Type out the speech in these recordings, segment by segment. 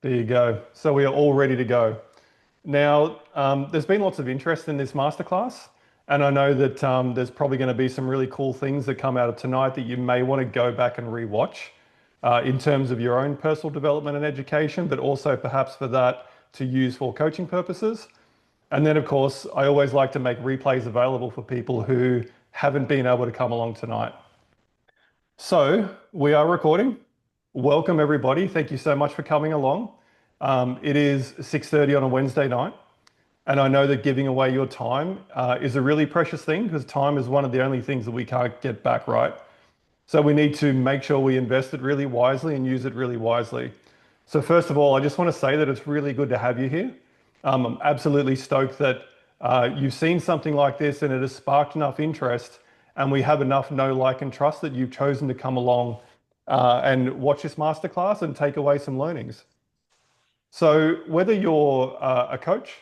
There you go. So we are all ready to go. Now, there's been lots of interest in this masterclass, and I know that there's probably going to be some really cool things that come out of tonight that you may want to go back and rewatch in terms of your own personal development and education, but also perhaps for that to use for coaching purposes. And then, of course, I always like to make replays available for people who haven't been able to come along tonight. So we are recording. Welcome, everybody. Thank you so much for coming along. It is 6:30 on a Wednesday night, and I know that giving away your time is a really precious thing because time is one of the only things that we can't get back, right? So we need to make sure we invest it really wisely and use it really wisely. So first of all, I just want to say that it's really good to have you here. I'm absolutely stoked that you've seen something like this and it has sparked enough interest, and we have enough know, like, and trust that you've chosen to come along and watch this masterclass and take away some learnings. So whether you're a coach,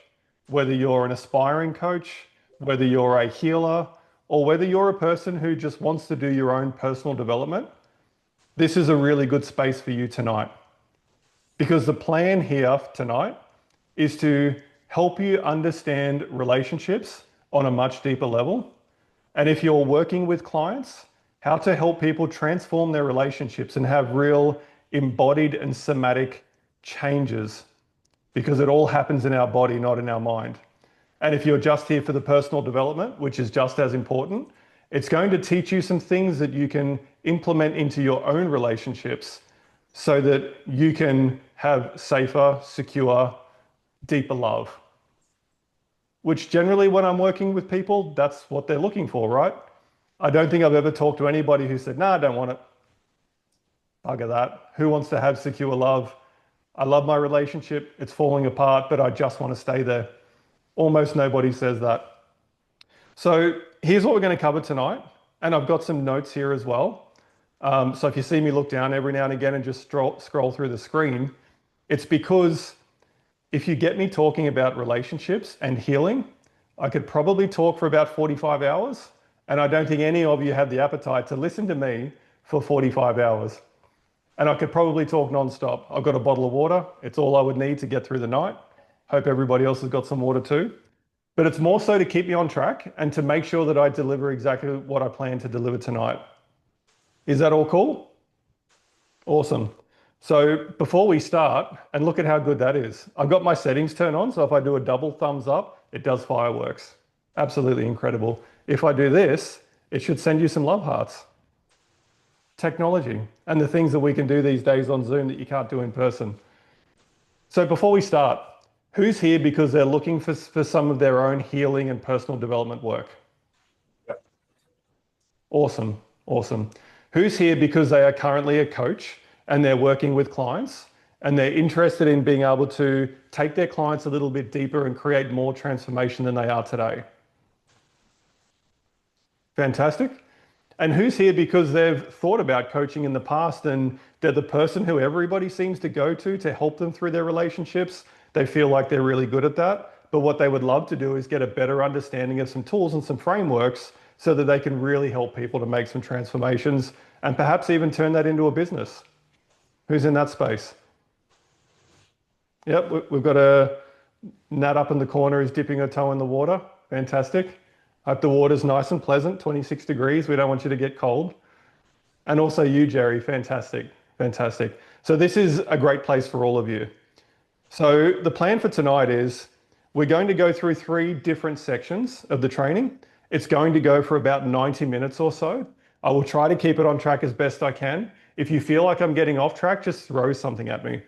whether you're an aspiring coach, whether you're a healer, or whether you're a person who just wants to do your own personal development, this is a really good space for you tonight. Because the plan here tonight is to help you understand relationships on a much deeper level. And if you're working with clients, how to help people transform their relationships and have real embodied and somatic changes, because it all happens in our body, not in our mind. And if you're just here for the personal development, which is just as important, it's going to teach you some things that you can implement into your own relationships so that you can have safer, secure, deeper love. Which generally when I'm working with people, that's what they're looking for, right? I don't think I've ever talked to anybody who said, "Nah, I don't want it." Bugger that. Who wants to have secure love? I love my relationship, it's falling apart, but I just want to stay there. Almost nobody says that. So here's what we're going to cover tonight. And I've got some notes here as well. So if you see me look down every now and again and just scroll through the screen, it's because if you get me talking about relationships and healing, I could probably talk for about 45 hours. And I don't think any of you have the appetite to listen to me for 45 hours. And I could probably talk nonstop. I've got a bottle of water. It's all I would need to get through the night. Hope everybody else has got some water too. But it's more so to keep me on track and to make sure that I deliver exactly what I plan to deliver tonight. Is that all cool? Awesome. So before we start, and look at how good that is. I've got my settings turned on, so if I do a double thumbs up, it does fireworks. Absolutely incredible. If I do this, it should send you some love hearts. Technology and the things that we can do these days on Zoom that you can't do in person. So before we start, who's here because they're looking for some of their own healing and personal development work? Yep. Awesome, awesome. Who's here because they are currently a coach and they're working with clients and they're interested in being able to take their clients a little bit deeper and create more transformation than they are today? Fantastic. And who's here because they've thought about coaching in the past and they're the person who everybody seems to go to help them through their relationships? They feel like they're really good at that. But what they would love to do is get a better understanding of some tools and some frameworks so that they can really help people to make some transformations and perhaps even turn that into a business. Who's in that space? Yep, we've got a Nat up in the corner who's dipping her toe in the water. Fantastic. Hope the water's nice and pleasant, 26 degrees. We don't want you to get cold. And also you, Jerry, fantastic, fantastic. So this is a great place for all of you. So the plan for tonight is we're going to go through 3 different sections of the training. It's going to go for about 90 minutes or so. I will try to keep it on track as best I can. If you feel like I'm getting off track, just throw something at me.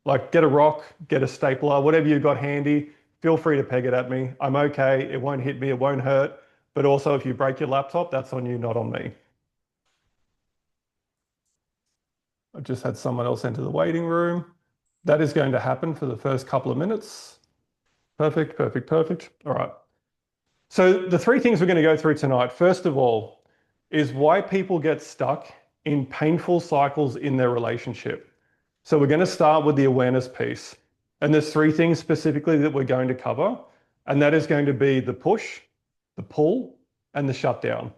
Like get a rock, get a stapler, whatever you've got handy, feel free to peg it at me. I'm okay, it won't hit me, it won't hurt. But also if you break your laptop, that's on you, not on me. I just had someone else enter the waiting room. That is going to happen for the first couple of minutes. Perfect, perfect, perfect. All right. So the 3 things we're going to go through tonight, first of all, is why people get stuck in painful cycles in their relationship. So we're going to start with the awareness piece. And there's 3 things specifically that we're going to cover. And that is going to be the push, the pull, and the shutdown.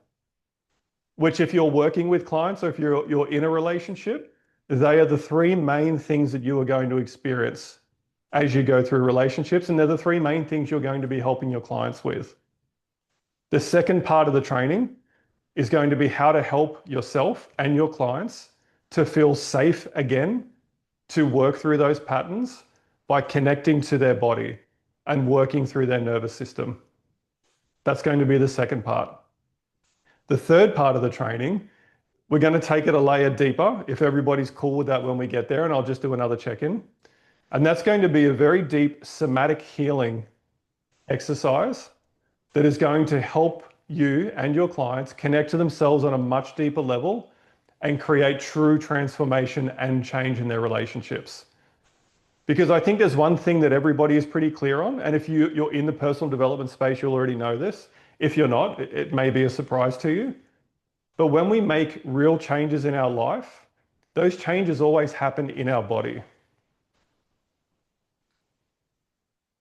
Which if you're working with clients or if you're in a relationship, They are the three main things that you are going to experience as you go through relationships, and they're the three main things you're going to be helping your clients with. The second part of the training is going to be how to help yourself and your clients to feel safe again, to work through those patterns by connecting to their body and working through their nervous system. That's going to be the second part. The third part of the training, we're going to take it a layer deeper, if everybody's cool with that when we get there, and I'll just do another check-in. And that's going to be a very deep somatic healing exercise that is going to help you and your clients connect to themselves on a much deeper level and create true transformation and change in their relationships. Because I think there's one thing that everybody is pretty clear on, and if you're in the personal development space, you'll already know this. If you're not, it may be a surprise to you. But when we make real changes in our life, those changes always happen in our body.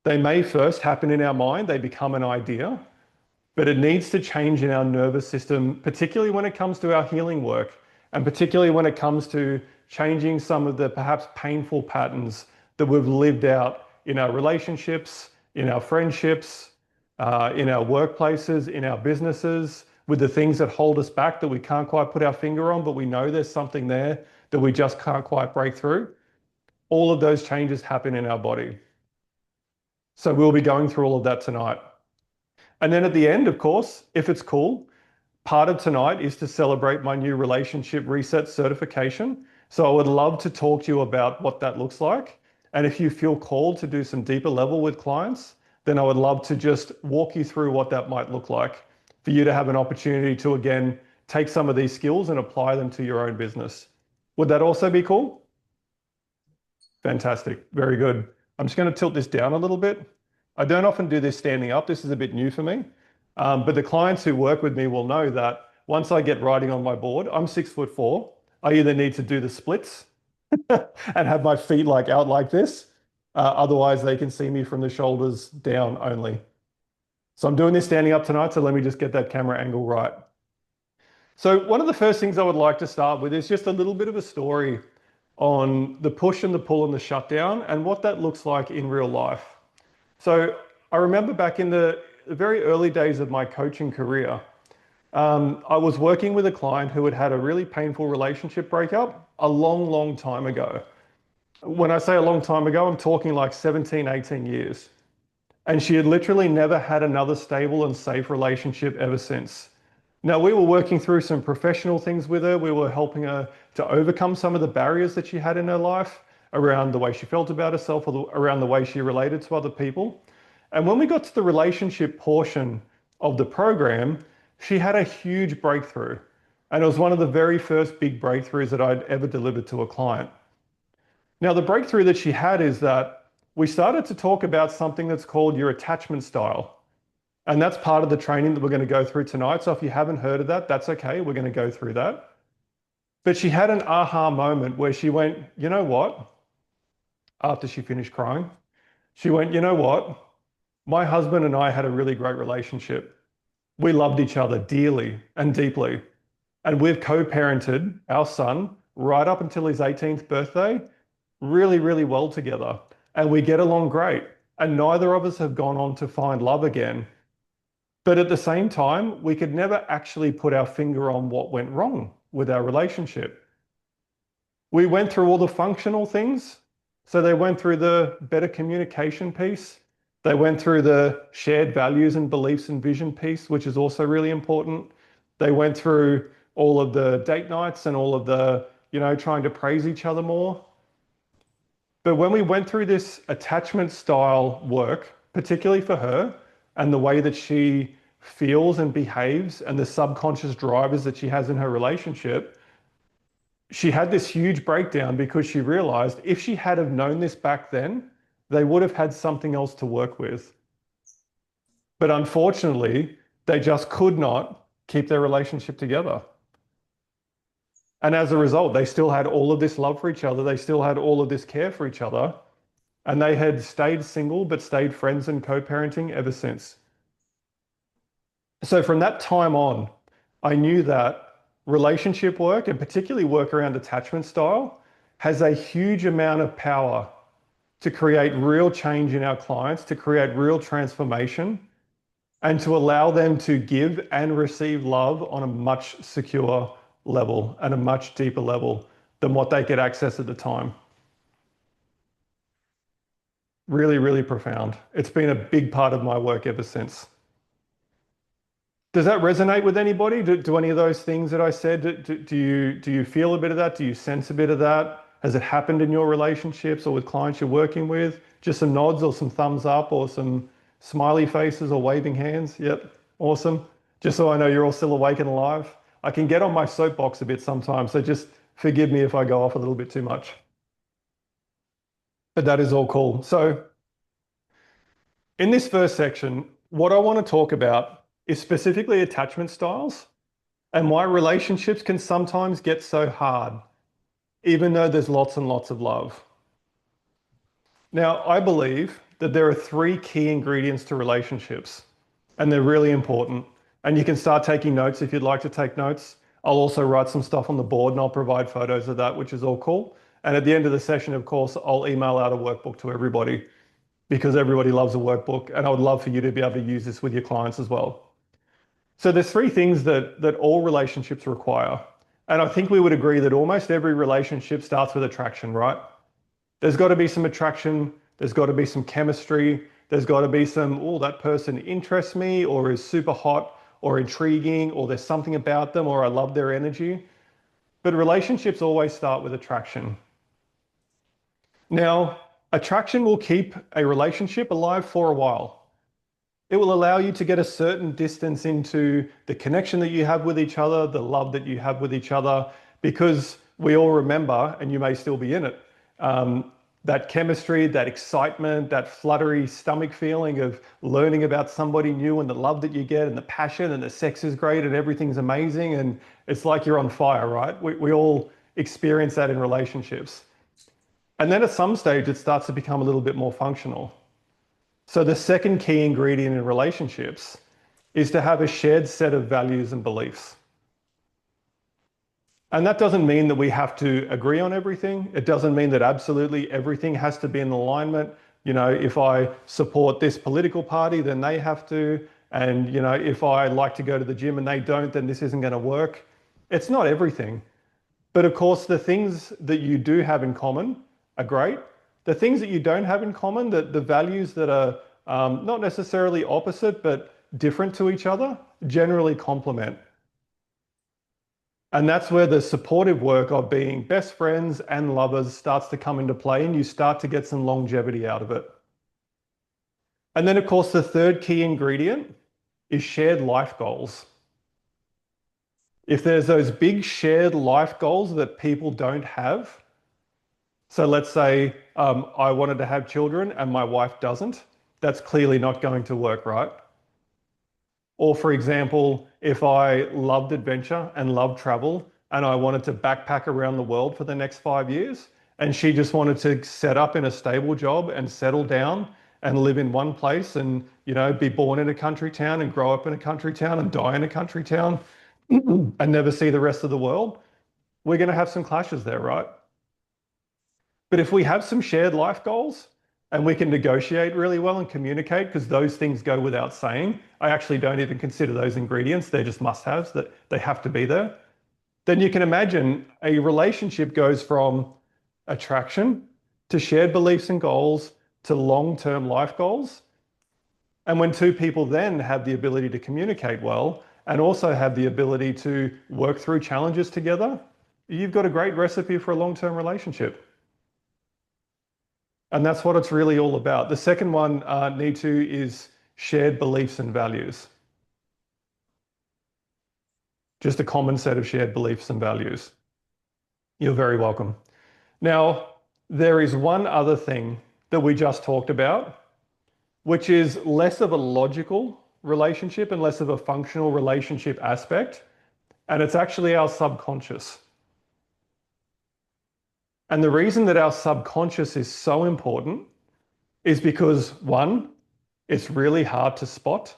They may first happen in our mind, they become an idea, but it needs to change in our nervous system, particularly when it comes to our healing work, and particularly when it comes to changing some of the perhaps painful patterns that we've lived out in our relationships, in our friendships, in our workplaces, in our businesses, with the things that hold us back that we can't quite put our finger on, but we know there's something there that we just can't quite break through. All of those changes happen in our body. So we'll be going through all of that tonight. And then at the end, of course, if it's cool, part of tonight is to celebrate my new relationship reset certification. So I would love to talk to you about what that looks like. And if you feel called to do some deeper level with clients, then I would love to just walk you through what that might look like for you to have an opportunity to, again, take some of these skills and apply them to your own business. Would that also be cool? Fantastic. Very good. I'm just going to tilt this down a little bit. I don't often do this standing up. This is a bit new for me. But the clients who work with me will know that once I get riding on my board, I'm 6'4". I either need to do the splits and have my feet like out like this. Otherwise, they can see me from the shoulders down only. So I'm doing this standing up tonight. So let me just get that camera angle right. So one of the first things I would like to start with is just a little bit of a story on the push and the pull and the shutdown and what that looks like in real life. So I remember back in the very early days of my coaching career, I was working with a client who had had a really painful relationship breakup a long, long time ago. When I say a long time ago, I'm talking like 17, 18 years. And she had literally never had another stable and safe relationship ever since. Now, we were working through some professional things with her. We were helping her to overcome some of the barriers that she had in her life around the way she felt about herself or around the way she related to other people. And when we got to the relationship portion of the program, she had a huge breakthrough. And it was one of the very first big breakthroughs that I'd ever delivered to a client. Now, the breakthrough that she had is that we started to talk about something that's called your attachment style. And that's part of the training that we're going to go through tonight. So if you haven't heard of that, that's okay. We're going to go through that. But she had an aha moment where she went, you know what? After she finished crying, she went, you know what? My husband and I had a really great relationship. We loved each other dearly and deeply. And we've co-parented our son right up until his 18th birthday, really, really well together. And we get along great. And neither of us have gone on to find love again. But at the same time, we could never actually put our finger on what went wrong with our relationship. We went through all the functional things. So they went through the better communication piece. They went through the shared values and beliefs and vision piece, which is also really important. They went through all of the date nights and all of the, trying to praise each other more. But when we went through this attachment style work, particularly for her, and the way that she feels and behaves and the subconscious drivers that she has in her relationship, she had this huge breakdown because she realized if she had have known this back then, they would have had something else to work with. But unfortunately, they just could not keep their relationship together. And as a result, they still had all of this love for each other. They still had all of this care for each other. And they had stayed single, but stayed friends and co-parenting ever since. So from that time on, I knew that relationship work, and particularly work around attachment style, has a huge amount of power to create real change in our clients, to create real transformation, and to allow them to give and receive love on a much secure level and a much deeper level than what they could access at the time. Really, really profound. It's been a big part of my work ever since. Does that resonate with anybody? Do any of those things that I said, do you feel a bit of that? Do you sense a bit of that? Has it happened in your relationships or with clients you're working with? Just some nods or some thumbs up or some smiley faces or waving hands? Yep, awesome. Just so I know you're all still awake and alive. I can get on my soapbox a bit sometimes, so just forgive me if I go off a little bit too much. But that is all cool. So in this first section, what I want to talk about is specifically attachment styles and why relationships can sometimes get so hard, even though there's lots and lots of love. Now, I believe that there are three key ingredients to relationships, and they're really important. And you can start taking notes if you'd like to take notes. I'll also write some stuff on the board and I'll provide photos of that, which is all cool. And at the end of the session, of course, I'll email out a workbook to everybody because everybody loves a workbook. And I would love for you to be able to use this with your clients as well. So there's three things that all relationships require. And I think we would agree that almost every relationship starts with attraction, right? There's got to be some attraction. There's got to be some chemistry. There's got to be some, oh, that person interests me or is super hot or intriguing or there's something about them or I love their energy. But relationships always start with attraction. Now, attraction will keep a relationship alive for a while. It will allow you to get a certain distance into the connection that you have with each other, the love that you have with each other, because we all remember, and you may still be in it, that chemistry, that excitement, that fluttery stomach feeling of learning about somebody new and the love that you get and the passion and the sex is great and everything's amazing and it's like you're on fire, right? We all experience that in relationships. And then at some stage, it starts to become a little bit more functional. So the second key ingredient in relationships is to have a shared set of values and beliefs. And that doesn't mean that we have to agree on everything. It doesn't mean that absolutely everything has to be in alignment. You know, if I support this political party, then they have to. And, you know, if I like to go to the gym and they don't, then this isn't going to work. It's not everything. But of course, the things that you do have in common are great. The things that you don't have in common, the values that are not necessarily opposite, but different to each other, generally complement. And that's where the supportive work of being best friends and lovers starts to come into play and you start to get some longevity out of it. And then, of course, the third key ingredient is shared life goals. If there's those big shared life goals that people don't have, so let's say I wanted to have children and my wife doesn't, that's clearly not going to work, right? Or for example, if I loved adventure and loved travel and I wanted to backpack around the world for the next 5 years and she just wanted to set up in a stable job and settle down and live in one place and, you know, be born in a country town and grow up in a country town and die in a country town and never see the rest of the world, we're going to have some clashes there, right? But if we have some shared life goals and we can negotiate really well and communicate, because those things go without saying, I actually don't even consider those ingredients, they're just must-haves, that they have to be there, then you can imagine a relationship goes from attraction to shared beliefs and goals to long-term life goals. And when two people then have the ability to communicate well and also have the ability to work through challenges together, you've got a great recipe for a long-term relationship. And that's what it's really all about. The second one, Need2, is shared beliefs and values. Just a common set of shared beliefs and values. You're very welcome. Now, there is one other thing that we just talked about, which is less of a logical relationship and less of a functional relationship aspect. And it's actually our subconscious. And the reason that our subconscious is so important is because, one, it's really hard to spot.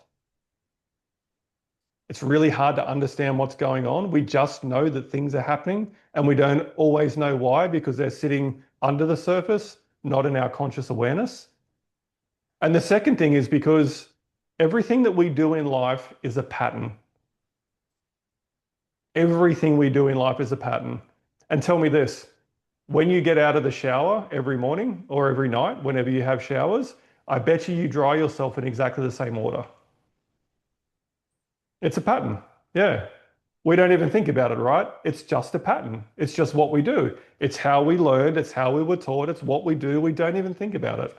It's really hard to understand what's going on. We just know that things are happening and we don't always know why because they're sitting under the surface, not in our conscious awareness. And the second thing is because everything that we do in life is a pattern. Everything we do in life is a pattern. And tell me this, when you get out of the shower every morning or every night, whenever you have showers, I bet you dry yourself in exactly the same order. It's a pattern. Yeah. We don't even think about it, right? It's just a pattern. It's just what we do. It's how we learned. It's how we were taught. It's what we do. We don't even think about it.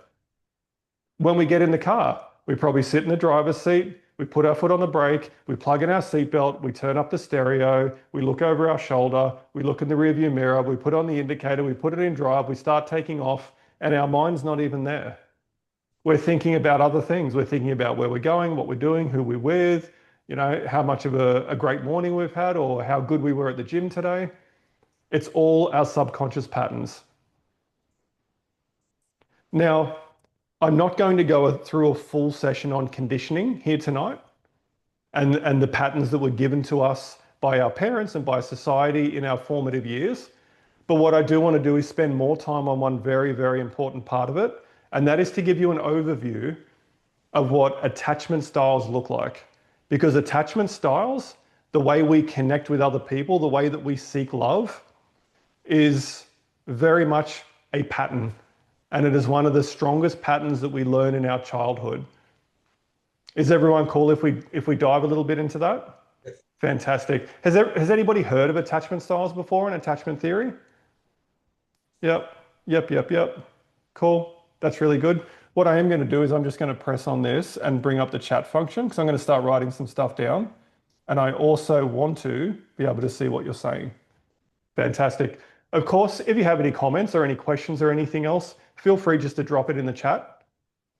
When we get in the car, we probably sit in the driver's seat, we put our foot on the brake, we plug in our seatbelt, we turn up the stereo, we look over our shoulder, we look in the rearview mirror, we put on the indicator, we put it in drive, we start taking off, and our mind's not even there. We're thinking about other things. We're thinking about where we're going, what we're doing, who we're with, how much of a great morning we've had, or how good we were at the gym today. It's all our subconscious patterns. Now, I'm not going to go through a full session on conditioning here tonight and the patterns that were given to us by our parents and by society in our formative years. But what I do want to do is spend more time on one very, very important part of it, and that is to give you an overview of what attachment styles look like. Because attachment styles, the way we connect with other people, the way that we seek love, is very much a pattern. And it is one of the strongest patterns that we learn in our childhood. Is everyone cool if we dive a little bit into that? Yes. Fantastic. Has anybody heard of attachment styles before and attachment theory? Yep. Cool. That's really good. What I am going to do is I'm just going to press on this and bring up the chat function because I'm going to start writing some stuff down. And I also want to be able to see what you're saying. Fantastic. Of course, if you have any comments or any questions or anything else, feel free just to drop it in the chat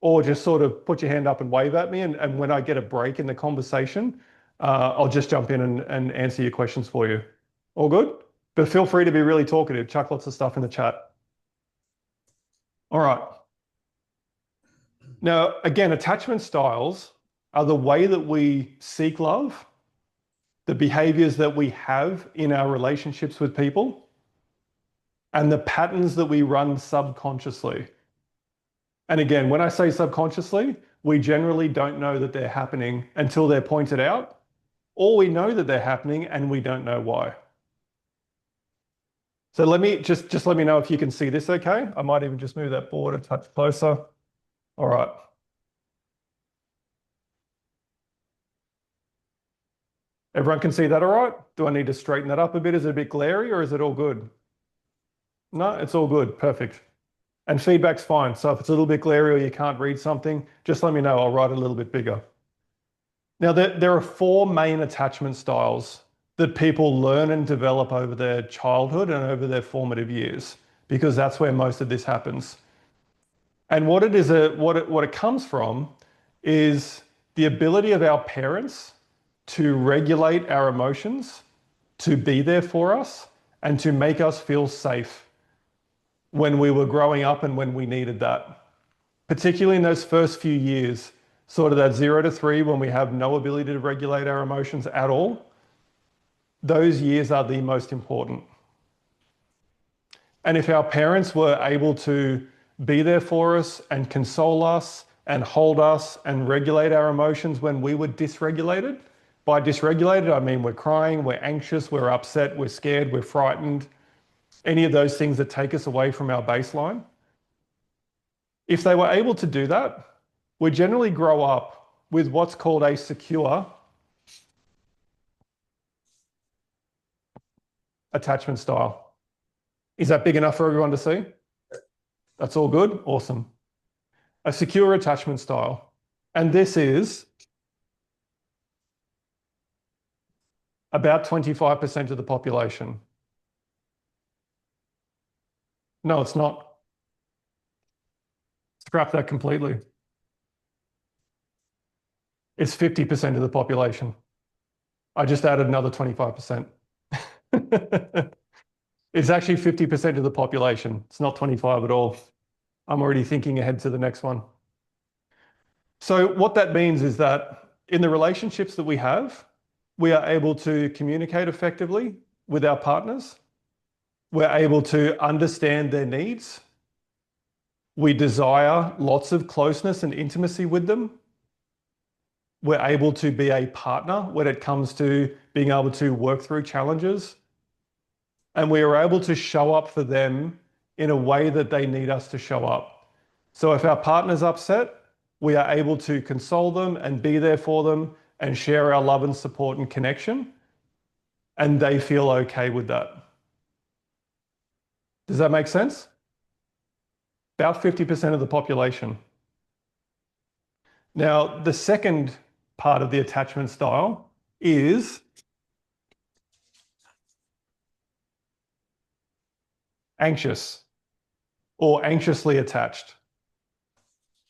or just sort of put your hand up and wave at me. And when I get a break in the conversation, I'll just jump in and answer your questions for you. All good? But feel free to be really talkative. Chuck lots of stuff in the chat. All right. Now, again, attachment styles are the way that we seek love, the behaviors that we have in our relationships with people, and the patterns that we run subconsciously. And again, when I say subconsciously, we generally don't know that they're happening until they're pointed out, or we know that they're happening and we don't know why. So let me just let me know if you can see this okay. I might even just move that board a touch closer. All right. Everyone can see that all right? Do I need to straighten that up a bit? Is it a bit glary or is it all good? No, it's all good. Perfect. And feedback's fine. So if it's a little bit glary or you can't read something, just let me know. I'll write it a little bit bigger. Now, there are four main attachment styles that people learn and develop over their childhood and over their formative years, because that's where most of this happens. And what it comes from is the ability of our parents to regulate our emotions, to be there for us, and to make us feel safe when we were growing up and when we needed that. Particularly in those first few years, sort of that 0 to 3, when we have no ability to regulate our emotions at all, those years are the most important. And if our parents were able to be there for us and console us and hold us and regulate our emotions when we were dysregulated, by dysregulated, I mean we're crying, we're anxious, we're upset, we're scared, we're frightened, any of those things that take us away from our baseline. If they were able to do that, we generally grow up with what's called a secure attachment style. Is that big enough for everyone to see? That's all good? Awesome. A secure attachment style. And this is about 25% of the population. No, it's not. Scrap that completely. It's 50% of the population. I just added another 25%. It's actually 50% of the population. It's not 25 at all. I'm already thinking ahead to the next one. So what that means is that in the relationships that we have, We are able to communicate effectively with our partners. We're able to understand their needs. We desire lots of closeness and intimacy with them. We're able to be a partner when it comes to being able to work through challenges. And we are able to show up for them in a way that they need us to show up. So if our partner's upset, we are able to console them and be there for them and share our love and support and connection. And they feel okay with that. Does that make sense? About 50% of the population. Now, the second part of the attachment style is anxious or anxiously attached.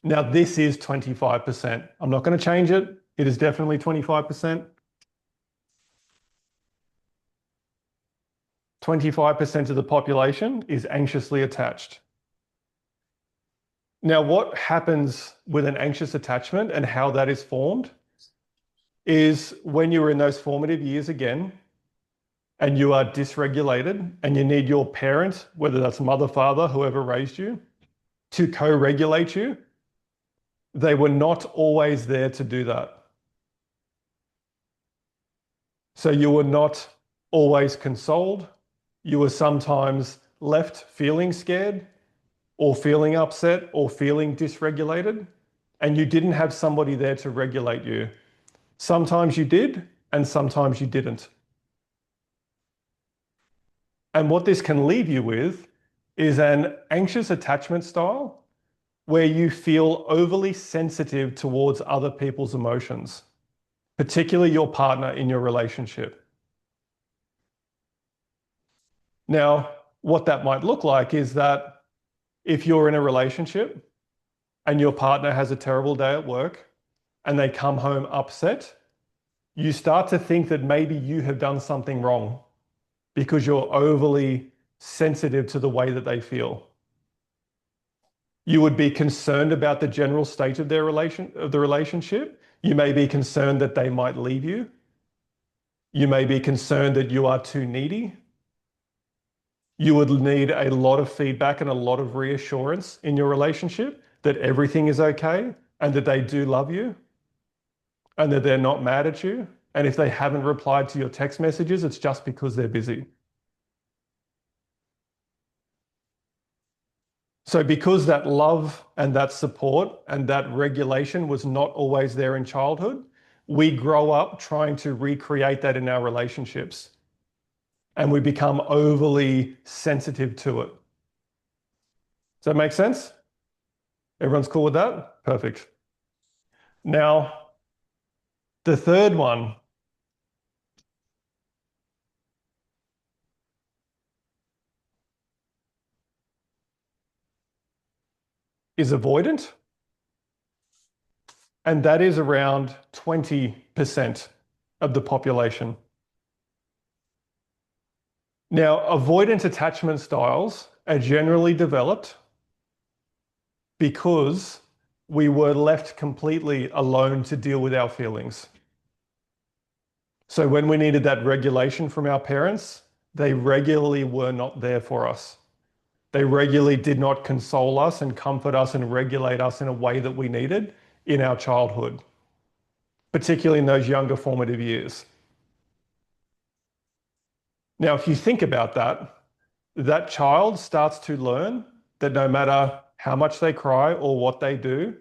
Now, this is 25%. I'm not going to change it. It is definitely 25%. 25% of the population is anxiously attached. Now, what happens with an anxious attachment and how that is formed is when you were in those formative years again, and you are dysregulated and you need your parent, whether that's mother, father, whoever raised you, to co-regulate you, they were not always there to do that. So you were not always consoled. You were sometimes left feeling scared or feeling upset or feeling dysregulated, and you didn't have somebody there to regulate you. Sometimes you did, and sometimes you didn't. And what this can leave you with is an anxious attachment style where you feel overly sensitive towards other people's emotions, particularly your partner in your relationship. Now, what that might look like is that if you're in a relationship and your partner has a terrible day at work and they come home upset, you start to think that maybe you have done something wrong because you're overly sensitive to the way that they feel. You would be concerned about the general state of the relationship. You may be concerned that they might leave you. You may be concerned that you are too needy. You would need a lot of feedback and a lot of reassurance in your relationship that everything is okay and that they do love you and that they're not mad at you. And if they haven't replied to your text messages, it's just because they're busy. So because that love and that support and that regulation was not always there in childhood, we grow up trying to recreate that in our relationships. And we become overly sensitive to it. Does that make sense? Everyone's cool with that? Perfect. Now, the third one is avoidant, and that is around 20% of the population. Now, avoidant attachment styles are generally developed because we were left completely alone to deal with our feelings. So when we needed that regulation from our parents, they regularly were not there for us. They regularly did not console us and comfort us and regulate us in a way that we needed in our childhood, particularly in those younger formative years. Now, if you think about that, that child starts to learn that no matter how much they cry or what they do,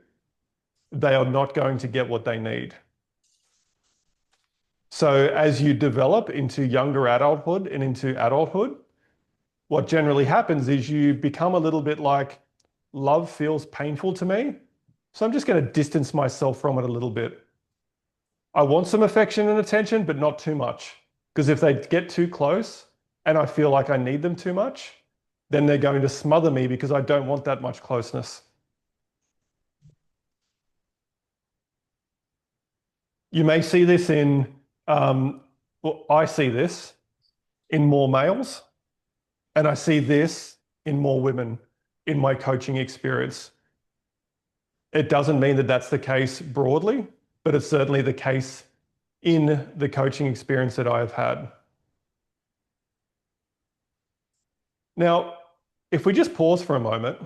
they are not going to get what they need. So as you develop into younger adulthood and into adulthood, what generally happens is you become a little bit like, love feels painful to me, so I'm just going to distance myself from it a little bit. I want some affection and attention, but not too much. Because if they get too close and I feel like I need them too much, then they're going to smother me because I don't want that much closeness. You may see this I see this in more males, and I see this in more women in my coaching experience. It doesn't mean that that's the case broadly, but it's certainly the case in the coaching experience that I have had. Now, if we just pause for a moment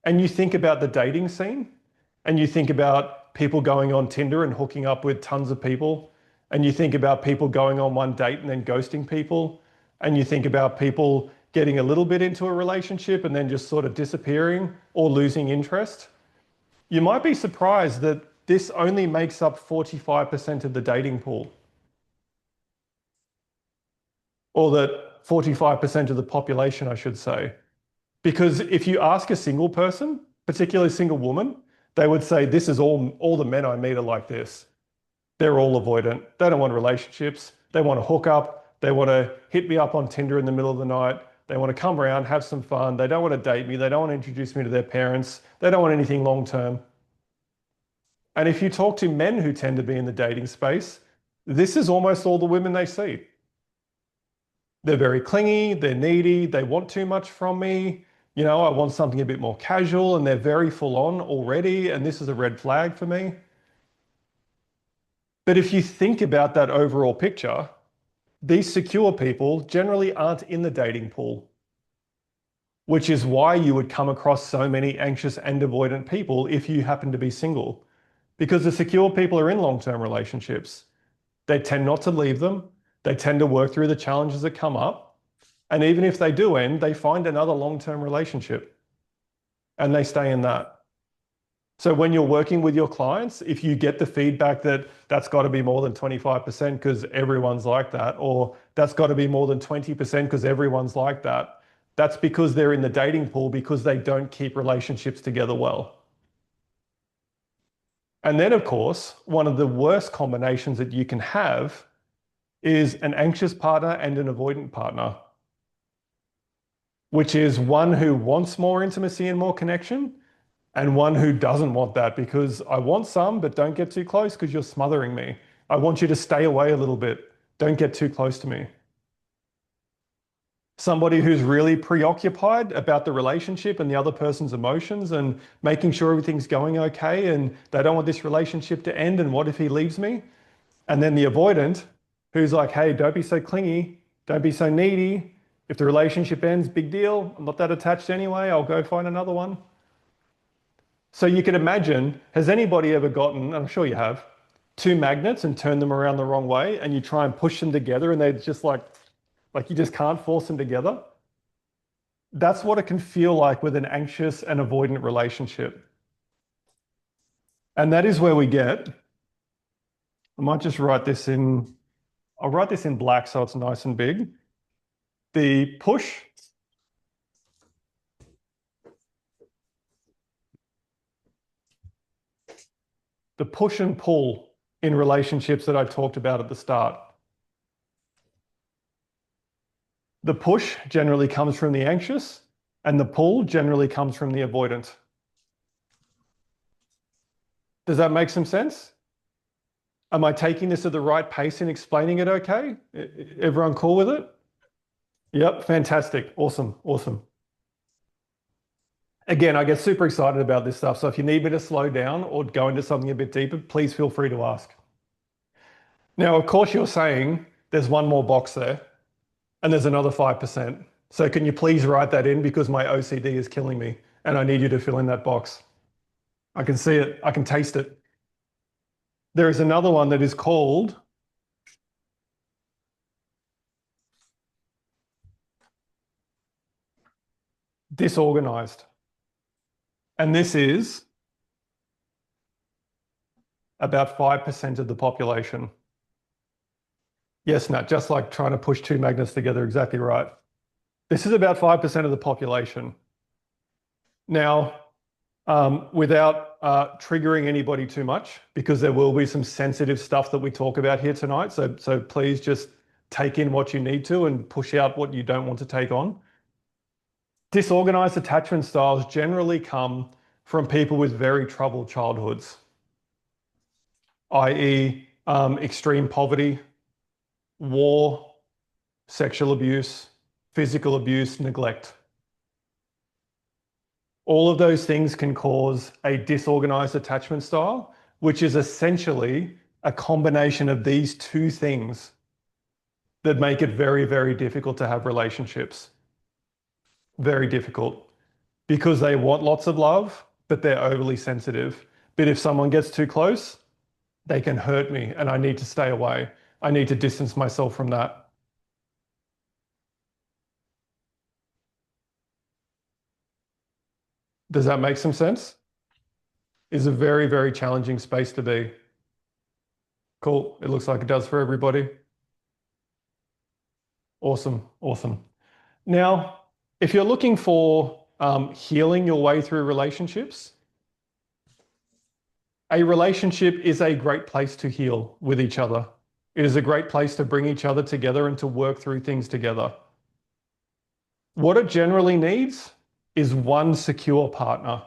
and you think about the dating scene and you think about people going on Tinder and hooking up with tons of people, and you think about people going on one date and then ghosting people, and you think about people getting a little bit into a relationship and then just sort of disappearing or losing interest, you might be surprised that this only makes up 45% of the dating pool, or that 45% of the population, I should say. Because if you ask a single person, particularly a single woman, they would say, this is all the men I meet are like this. They're all avoidant. They don't want relationships. They want to hook up. They want to hit me up on Tinder in the middle of the night. They want to come around, have some fun. They don't want to date me. They don't want to introduce me to their parents. They don't want anything long term. And if you talk to men who tend to be in the dating space, this is almost all the women they see. They're very clingy, they're needy, they want too much from me. You know, I want something a bit more casual, and they're very full on already, and this is a red flag for me. But if you think about that overall picture, these secure people generally aren't in the dating pool, which is why you would come across so many anxious and avoidant people if you happen to be single, because the secure people are in long-term relationships. They tend not to leave them. They tend to work through the challenges that come up. And even if they do end, they find another long-term relationship and they stay in that. So when you're working with your clients, if you get the feedback that that's got to be more than 25% because everyone's like that, or that's got to be more than 20% because everyone's like that, that's because they're in the dating pool because they don't keep relationships together well. And then, of course, one of the worst combinations that you can have is an anxious partner and an avoidant partner, which is one who wants more intimacy and more connection, and one who doesn't want that because I want some, but don't get too close because you're smothering me. I want you to stay away a little bit. Don't get too close to me. Somebody who's really preoccupied about the relationship and the other person's emotions and making sure everything's going okay, and they don't want this relationship to end, and what if he leaves me? And then the avoidant who's like, hey, don't be so clingy, don't be so needy. If the relationship ends, big deal. I'm not that attached anyway. I'll go find another one. So you can imagine, has anybody ever gotten, and I'm sure you have, two magnets and turned them around the wrong way, and you try and push them together and they're just like you just can't force them together? That's what it can feel like with an anxious and avoidant relationship. And that is where we get, I might just write this in, I'll write this in black so it's nice and big. The push and pull in relationships that I talked about at the start. The push generally comes from the anxious, and the pull generally comes from the avoidant. Does that make some sense? Am I taking this at the right pace and explaining it okay? Everyone cool with it? Yep, fantastic. Awesome, awesome. Again, I get super excited about this stuff. So if you need me to slow down or go into something a bit deeper, please feel free to ask. Now, of course, you're saying there's one more box there and there's another 5%. So can you please write that in because my OCD is killing me and I need you to fill in that box. I can see it. I can taste it. There is another one that is called disorganized. And this is about 5% of the population. Yes, Nat, just like trying to push two magnets together, exactly right. This is about 5% of the population. Now, without triggering anybody too much, because there will be some sensitive stuff that we talk about here tonight. So please just take in what you need to and push out what you don't want to take on. Disorganized attachment styles generally come from people with very troubled childhoods, i.e., extreme poverty, war, sexual abuse, physical abuse, neglect. All of those things can cause a disorganized attachment style, which is essentially a combination of these two things that make it very, very difficult to have relationships. Very difficult because they want lots of love, but they're overly sensitive. But if someone gets too close, they can hurt me and I need to stay away. I need to distance myself from that. Does that make some sense? It's a very, very challenging space to be. Cool. It looks like it does for everybody. Awesome. Awesome. Now, if you're looking for healing your way through relationships, a relationship is a great place to heal with each other. It is a great place to bring each other together and to work through things together. What it generally needs is one secure partner.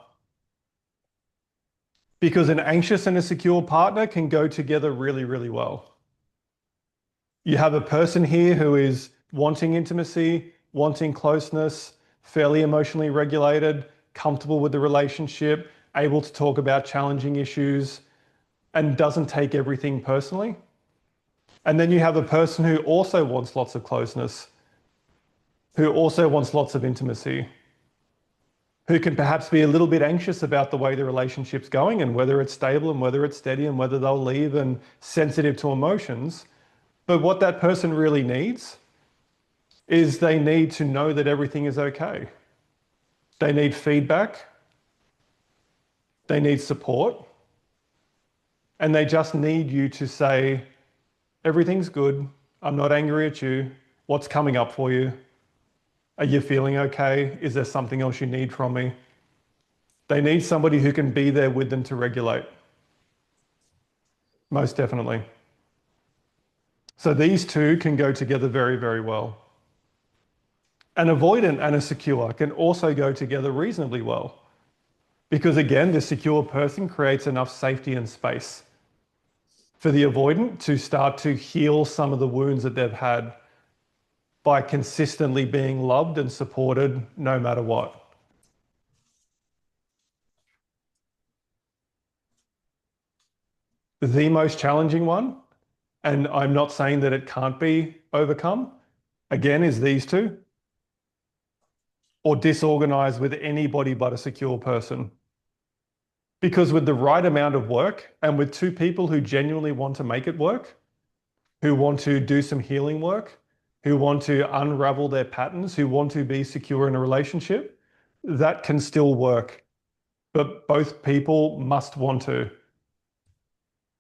Because an anxious and a secure partner can go together really, really well. You have a person here who is wanting intimacy, wanting closeness, fairly emotionally regulated, comfortable with the relationship, able to talk about challenging issues, and doesn't take everything personally. And then you have a person who also wants lots of closeness, who also wants lots of intimacy, who can perhaps be a little bit anxious about the way the relationship's going and whether it's stable and whether it's steady and whether they'll leave and sensitive to emotions. But what that person really needs is they need to know that everything is okay. They need feedback. They need support. And they just need you to say, everything's good. I'm not angry at you. What's coming up for you? Are you feeling okay? Is there something else you need from me? They need somebody who can be there with them to regulate. Most definitely. So these two can go together very, very well. An avoidant and a secure can also go together reasonably well. Because again, the secure person creates enough safety and space for the avoidant to start to heal some of the wounds that they've had by consistently being loved and supported no matter what. The most challenging one, and I'm not saying that it can't be overcome, again, is these two, or disorganized with anybody but a secure person. Because with the right amount of work and with two people who genuinely want to make it work, who want to do some healing work, who want to unravel their patterns, who want to be secure in a relationship, that can still work. But both people must want to.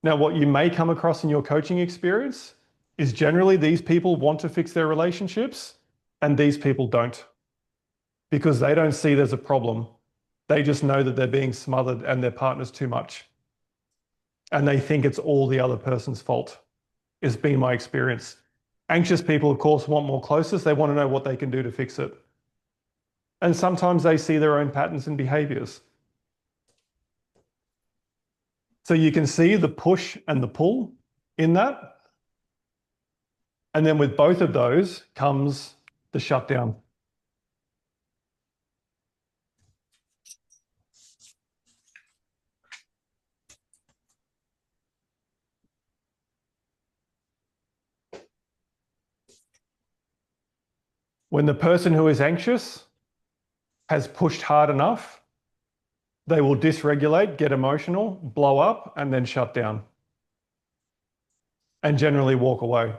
Now, what you may come across in your coaching experience is generally these people want to fix their relationships and these people don't, because they don't see there's a problem. They just know that they're being smothered and their partner's too much. And they think it's all the other person's fault. It's been my experience. Anxious people, of course, want more closeness. They want to know what they can do to fix it. And sometimes they see their own patterns and behaviors. So you can see the push and the pull in that. And then with both of those comes the shutdown. When the person who is anxious has pushed hard enough, they will dysregulate, get emotional, blow up, and then shut down. And generally walk away.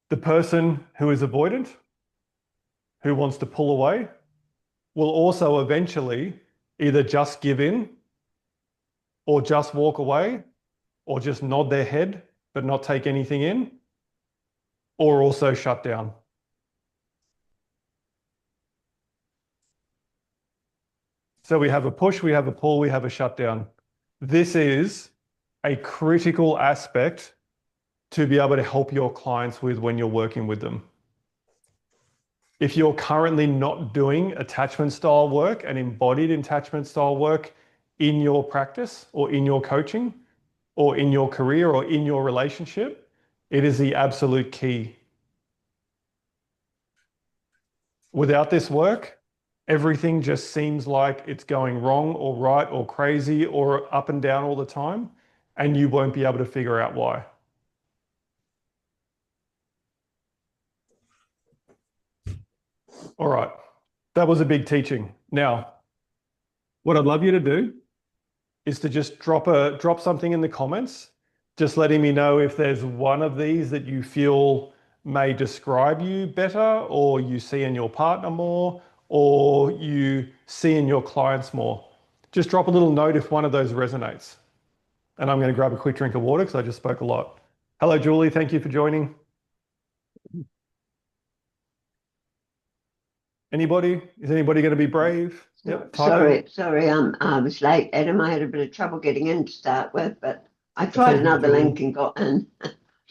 The person who is avoidant, who wants to pull away, will also eventually either just give in or just walk away or just nod their head but not take anything in, or also shut down. So we have a push, we have a pull, we have a shutdown. This is a critical aspect to be able to help your clients with when you're working with them. If you're currently not doing attachment style work and embodied attachment style work in your practice or in your coaching or in your career or in your relationship, it is the absolute key. Without this work, Everything just seems like it's going wrong or right or crazy or up and down all the time, and you won't be able to figure out why. All right, that was a big teaching. Now, what I'd love you to do is to just drop something in the comments, just letting me know if there's one of these that you feel may describe you better, or you see in your partner more, or you see in your clients more. Just drop a little note if one of those resonates. And I'm going to grab a quick drink of water because I just spoke a lot. Hello, Julie. Thank you for joining. Anybody? Is anybody going to be brave? Yep. Sorry, I was late, Adam. I had a bit of trouble getting in to start with, but I That's tried all good, another Julie. link and got in.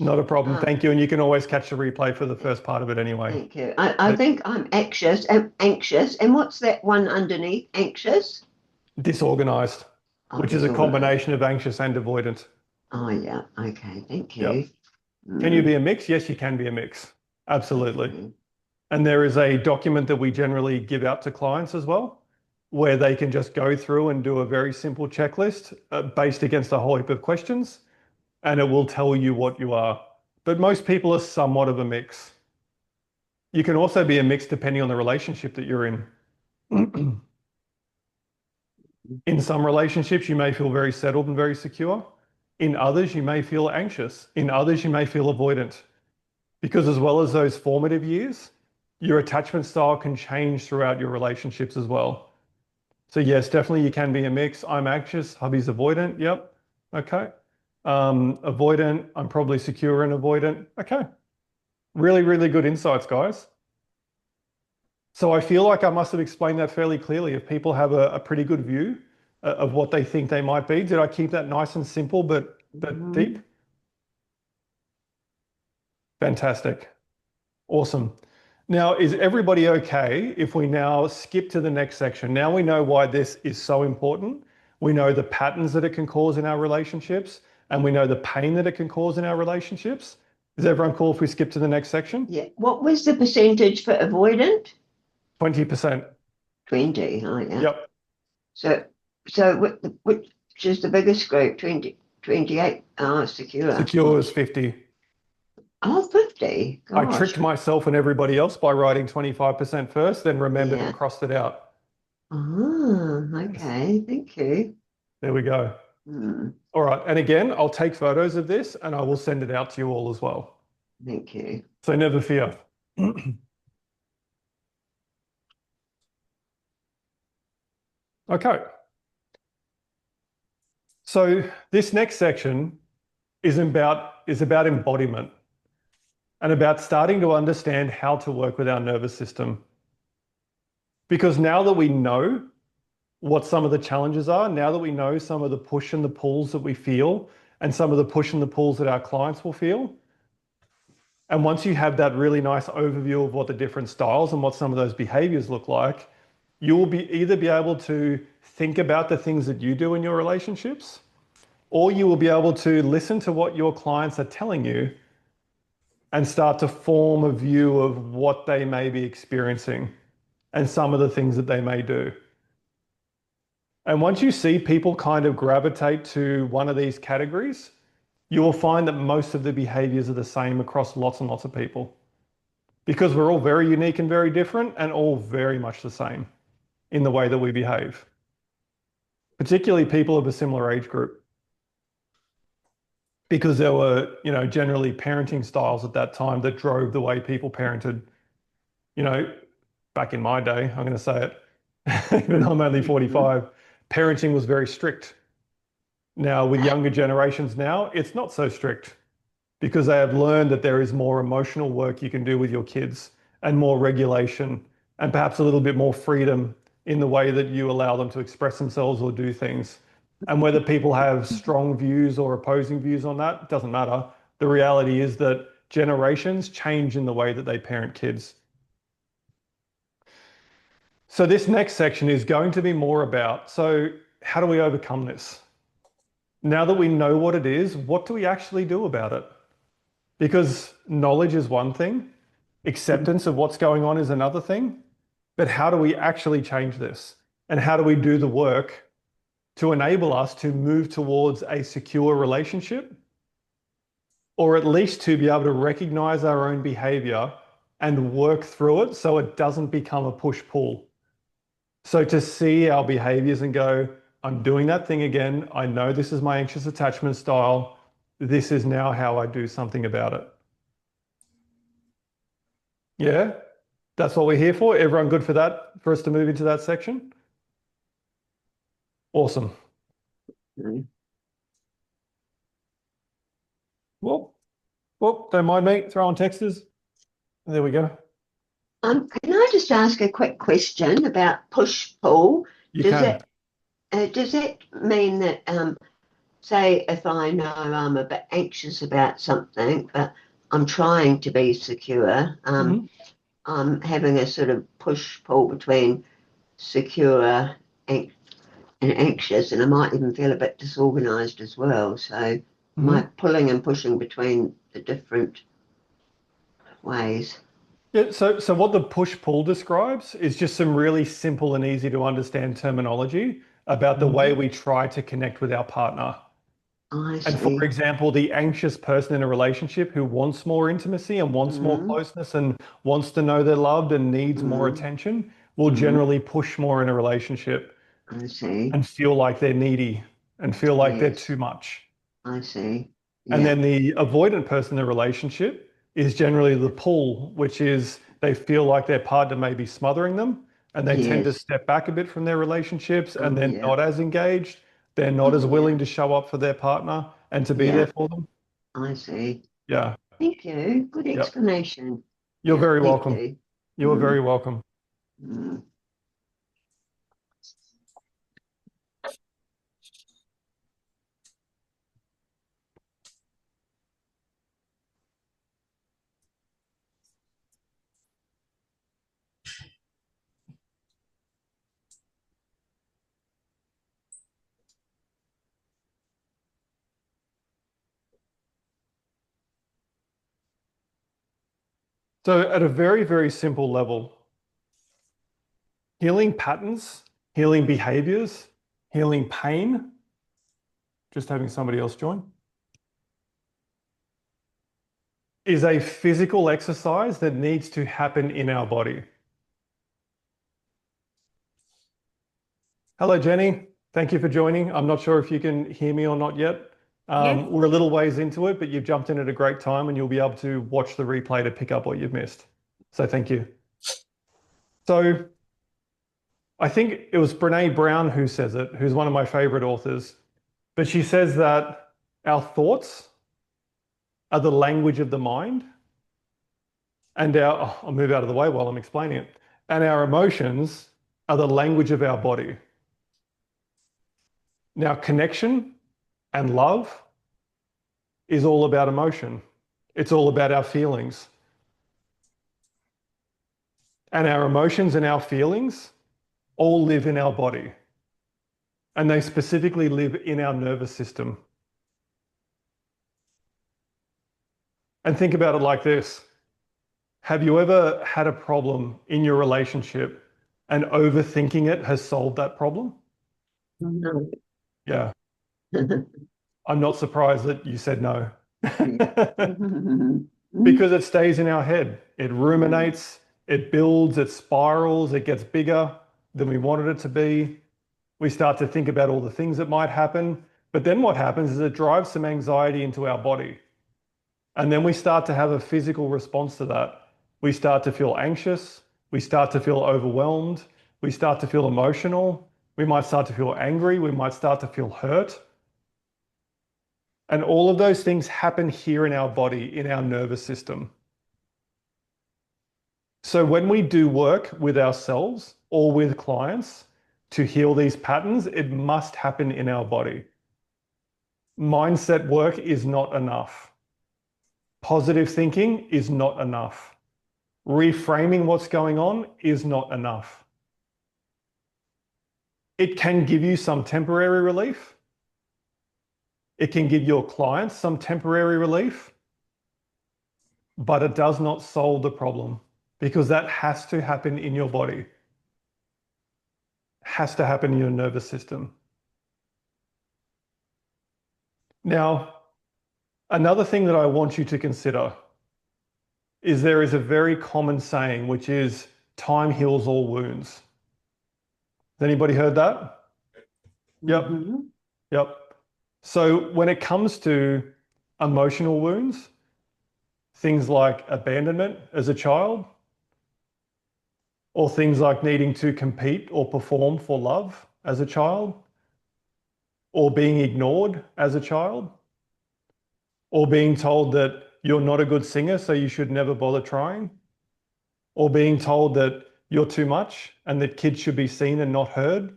Not a problem. Ah, Thank you. And you can always catch the replay for the first part of it anyway. thank you. I think I'm anxious. And what's that one underneath? Anxious? Disorganized, Oh, which is a disorganized. combination of anxious and avoidant. Oh, yeah. Okay, thank Yep. you. Can you be Mm, a mix? Yes, you can be a mix. Absolutely. okay. And there is a document that we generally give out to clients as well, where they can just go through and do a very simple checklist based against a whole heap of questions, and it will tell you what you are. But most people are somewhat of a mix. You can also be a mix depending on the relationship that you're in. In some relationships, you may feel very settled and very secure. In others, you may feel anxious. In others, you may feel avoidant. Because as well as those formative years, your attachment style can change throughout your relationships as well. So yes, definitely you can be a mix. I'm anxious, hubby's avoidant. Yep. Okay. Avoidant, I'm probably secure and avoidant. Okay. Really, really good insights, guys. So I feel like I must have explained that fairly clearly. If people have a pretty good view of what they think they might be, did I keep that nice and simple but deep? Mhm. Fantastic. Awesome. Now, is everybody okay if we now skip to the next section? Now we know why this is so important. We know the patterns that it can cause in our relationships, and we know the pain that it can cause in our relationships. Is everyone cool if we skip to the next section? Yeah. What was the percentage for avoidant? 20%. 20. Oh, yeah. Yep. So, which is the biggest group? 20, 28. Oh, secure. Secure is 50. Oh, 50. I Gosh. tricked myself and everybody else by writing 25% first, then remembered and Yeah. crossed it out. Ah, Yes. okay. Thank you. There we go. Hmm, All right. And again, I'll take photos of this and I will send it out to you all as well. thank you. So never fear. Okay. So this next section is about embodiment and about starting to understand how to work with our nervous system. Because now that we know what some of the challenges are, now that we know some of the push and the pulls that we feel, and some of the push and the pulls that our clients will feel, and once you have that really nice overview of what the different styles and what some of those behaviors look like, you will either be able to think about the things that you do in your relationships, or you will be able to listen to what your clients are telling you and start to form a view of what they may be experiencing and some of the things that they may do. And once you see people kind of gravitate to one of these categories, you will find that most of the behaviors are the same across lots and lots of people because we're all very unique and very different and all very much the same in the way that we behave, particularly people of a similar age group, because there were, generally parenting styles at that time that drove the way people parented. You know, back in my day, I'm going to say it, even though I'm only Mhm. 45, parenting was very strict. Now, with younger generations now, it's not so strict because they have learned that there is more emotional work you can do with your kids and more regulation and perhaps a little bit more freedom in the way that you allow them to express themselves or do things. And whether people have strong views or opposing views on that doesn't matter. The reality is that generations change in the way that they parent kids. So this next section is going to be more about, so how do we overcome this? Now that we know what it is, what do we actually do about it? Because knowledge is one thing, acceptance of what's going on is another thing, But how do we actually change this? And how do we do the work to enable us to move towards a secure relationship, or at least to be able to recognize our own behavior and work through it so it doesn't become a push-pull? So to see our behaviors and go, I'm doing that thing again. I know this is my anxious attachment style. This is now how I do something about it. Yeah, that's what we're here for. Everyone good for that, for us to move into that section? Awesome. Well, don't mind me throwing texters. There we go. Can I just ask a quick question about push-pull? You Does can. that mean that say if I know I'm a bit anxious about something, but I'm trying to be secure, I'm having a sort of push-pull between secure and anxious, and I might even feel a bit disorganized as well. So my pulling and pushing between the different ways. Yeah, so what the push-pull describes is just some really simple and easy to understand terminology about the way we try to connect with our partner. I And for see. example, the anxious person in a relationship who wants more intimacy and wants more Mm, closeness and wants to know they're loved and needs more mm, attention will mm, generally push more in a relationship I see. and feel like they're needy and feel like they're Yes, too much. I see. And Yeah. then the avoidant person in a relationship is generally the pull, which is they feel like their partner may be smothering them and they tend to Yes. step back a bit from their relationships and Oh, they're yeah. not as engaged. They're not as Yeah. willing to show up for their partner and to be there Yeah. for them. I see. Yeah. Thank you. Good Yep. explanation. You're Yeah. very Thank welcome. you. You are Mm, very welcome. mm. So at a very, very simple level, healing patterns, healing behaviors, healing pain, just having somebody else join, is a physical exercise that needs to happen in our body. Hello, Jenny. Thank you for joining. I'm not sure if you can hear me or not yet. Yes. We're a little ways into it, but you've jumped in at a great time and you'll be able to watch the replay to pick up what you've missed. So thank you. So I think it was Brene Brown who says it, who's one of my favorite authors, but she says that our thoughts are the language of the mind and I'll move out of the way while I'm explaining it, and our emotions are the language of our body. Now, connection and love is all about emotion. It's all about our feelings. And our emotions and our feelings all live in our body. And they specifically live in our nervous system. And think about it like this. Have you ever had a problem in your relationship and overthinking it has solved that problem? No. Yeah. I'm not surprised that you said no. Because it stays in our head. It ruminates, it builds, it spirals, it gets bigger than we wanted it to be. We start to think about all the things that might happen. But then what happens is it drives some anxiety into our body. And then we start to have a physical response to that. We start to feel anxious. We start to feel overwhelmed. We start to feel emotional. We might start to feel angry. We might start to feel hurt. And all of those things happen here in our body, in our nervous system. So when we do work with ourselves or with clients to heal these patterns, it must happen in our body. Mindset work is not enough. Positive thinking is not enough. Reframing what's going on is not enough. It can give you some temporary relief. It can give your clients some temporary relief, but it does not solve the problem because that has to happen in your body. has to happen in your nervous system. Now, another thing that I want you to consider is there is a very common saying, which is time heals all wounds. Has anybody heard that? Yep. Mm-hmm. Yep. So when it comes to emotional wounds, things like abandonment as a child, or things like needing to compete or perform for love as a child, or being ignored as a child, or being told that you're not a good singer, so you should never bother trying, or being told that you're too much and that kids should be seen and not heard.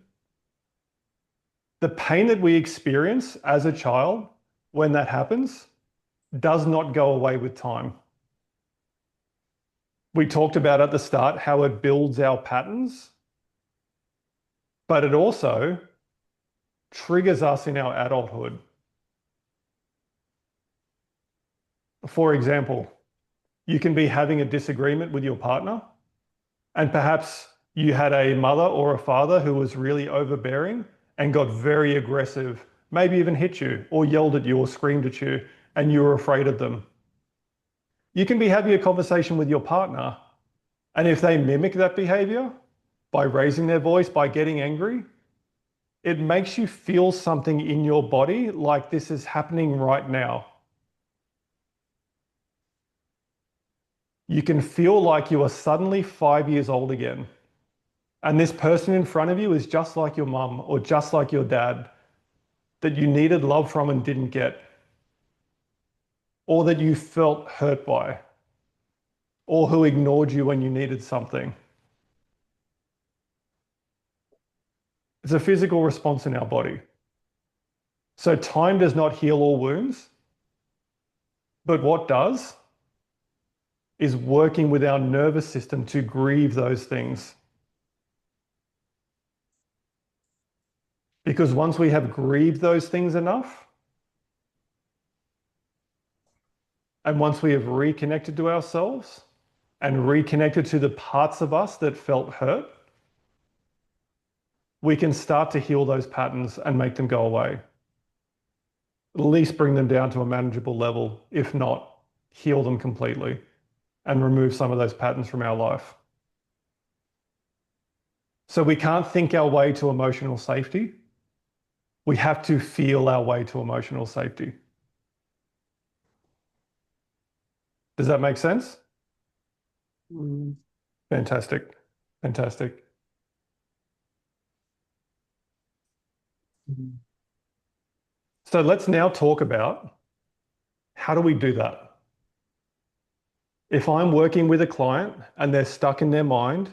The pain that we experience as a child when that happens does not go away with time. We talked about at the start how it builds our patterns, but it also triggers us in our adulthood. For example, you can be having a disagreement with your partner, and perhaps you had a mother or a father who was really overbearing and got very aggressive, maybe even hit you or yelled at you or screamed at you, and you were afraid of them. You can be having a conversation with your partner, and if they mimic that behavior by raising their voice, by getting angry, it makes you feel something in your body like this is happening right now. You can feel like you are suddenly 5 years old again. And this person in front of you is just like your mum or just like your dad that you needed love from and didn't get, or that you felt hurt by, or who ignored you when you needed something. It's a physical response in our body. So time does not heal all wounds, but what does is working with our nervous system to grieve those things. Because once we have grieved those things enough, and once we have reconnected to ourselves and reconnected to the parts of us that felt hurt, we can start to heal those patterns and make them go away. At least bring them down to a manageable level, if not, heal them completely and remove some of those patterns from our life. So we can't think our way to emotional safety. We have to feel our way to emotional safety. Does that make sense? Mm-hmm. Fantastic. Fantastic. So let's now talk about how do we do that? If I'm working with a client and they're stuck in their mind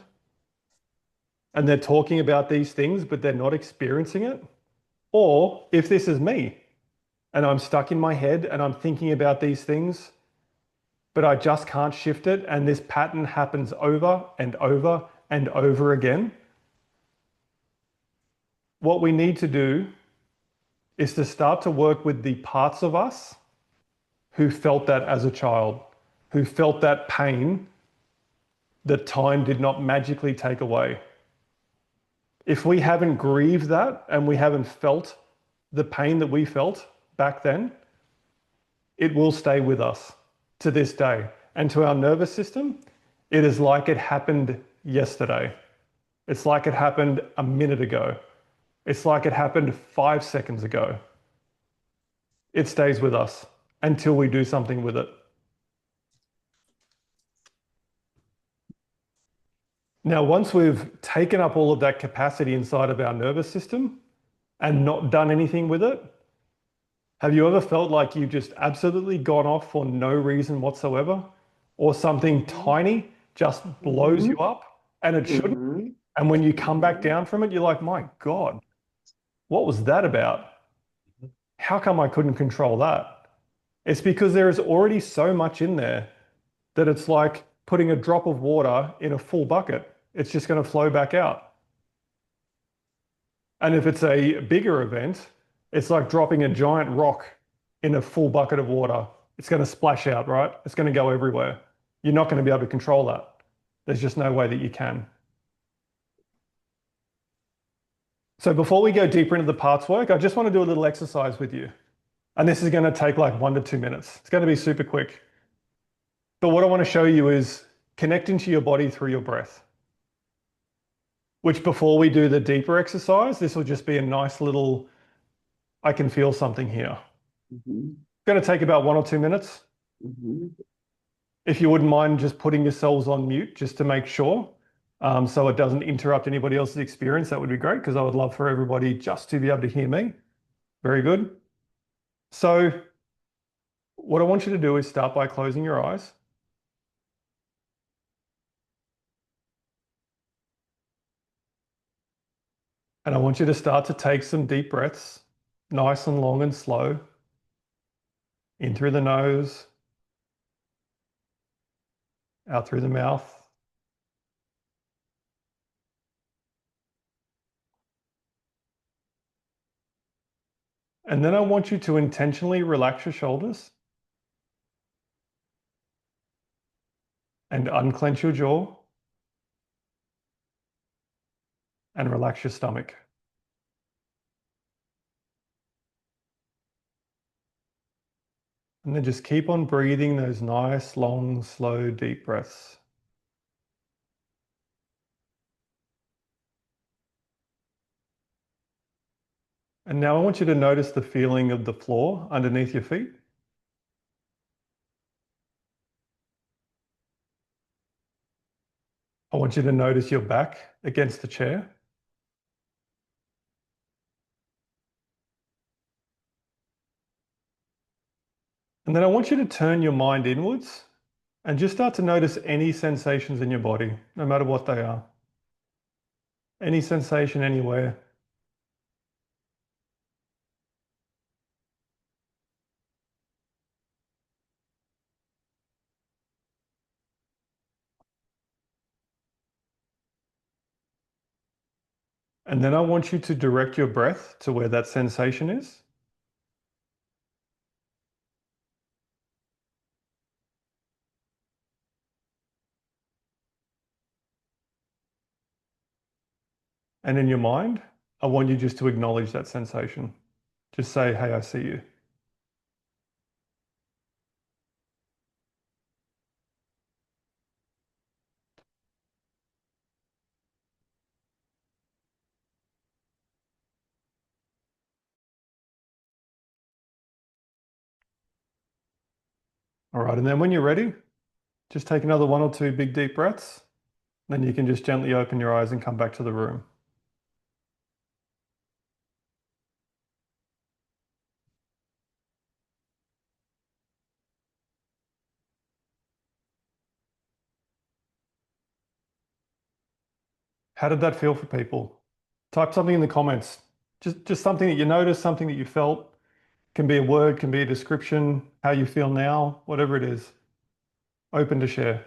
and they're talking about these things, but they're not experiencing it, or if this is me and I'm stuck in my head and I'm thinking about these things, but I just can't shift it, and this pattern happens over and over and over again, what we need to do is to start to work with the parts of us who felt that as a child, who felt that pain that time did not magically take away. If we haven't grieved that and we haven't felt the pain that we felt back then, it will stay with us to this day. And to our nervous system, it is like it happened yesterday. It's like it happened a minute ago. It's like it happened 5 seconds ago. It stays with us until we do something with it. Now, once we've taken up all of that capacity inside of our nervous system and not done anything with it, have you ever felt like you've just absolutely gone off for no reason whatsoever, or something tiny just blows you up and it shouldn't? Mm-hmm. And when you come back down from it, you're like, my God, what was that about? How come I couldn't control that? It's because there is already so much in there that it's like putting a drop of water in a full bucket. It's just going to flow back out. And if it's a bigger event, it's like dropping a giant rock in a full bucket of water. It's going to splash out, right? It's going to go everywhere. You're not going to be able to control that. There's just no way that you can. So before we go deeper into the parts work, I just want to do a little exercise with you. And this is going to take like 1 to 2 minutes. It's going to be super quick. But what I want to show you is connecting to your body through your breath, which before we do the deeper exercise, this will just be a nice little, I can feel something here. Mhm, It's going to take about 1 or 2 minutes. mhm. If you wouldn't mind just putting yourselves on mute just to make sure, so it doesn't interrupt anybody else's experience, that would be great because I would love for everybody just to be able to hear me. Very good. So what I want you to do is start by closing your eyes. And I want you to start to take some deep breaths, nice and long and slow, in through the nose, out through the mouth. And then I want you to intentionally relax your shoulders and unclench your jaw and relax your stomach. And then just keep on breathing those nice, long, slow, deep breaths. And now I want you to notice the feeling of the floor underneath your feet. I want you to notice your back against the chair. And then I want you to turn your mind inwards and just start to notice any sensations in your body, no matter what they are. Any sensation anywhere. And then I want you to direct your breath to where that sensation is. And in your mind, I want you just to acknowledge that sensation. Just say, hey, I see you. All right. And then when you're ready, just take another 1 or 2 big deep breaths. Then you can just gently open your eyes and come back to the room. How did that feel for people? Type something in the comments. Just something that you noticed, something that you felt. Can be a word, can be a description, how you feel now, whatever it is. Open to share.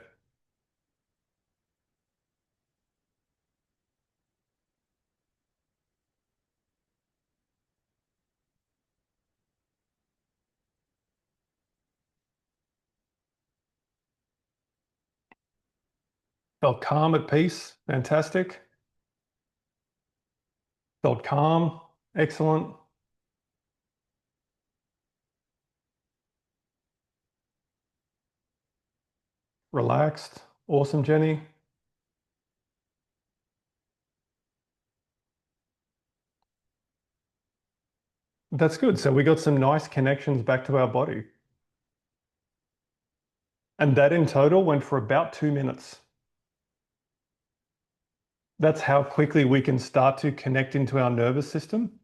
Felt calm at peace. Fantastic. Felt calm. Excellent. Relaxed. Awesome, Jenny. That's good. So we got some nice connections back to our body. And that in total went for about 2 minutes. That's how quickly we can start to connect into our nervous system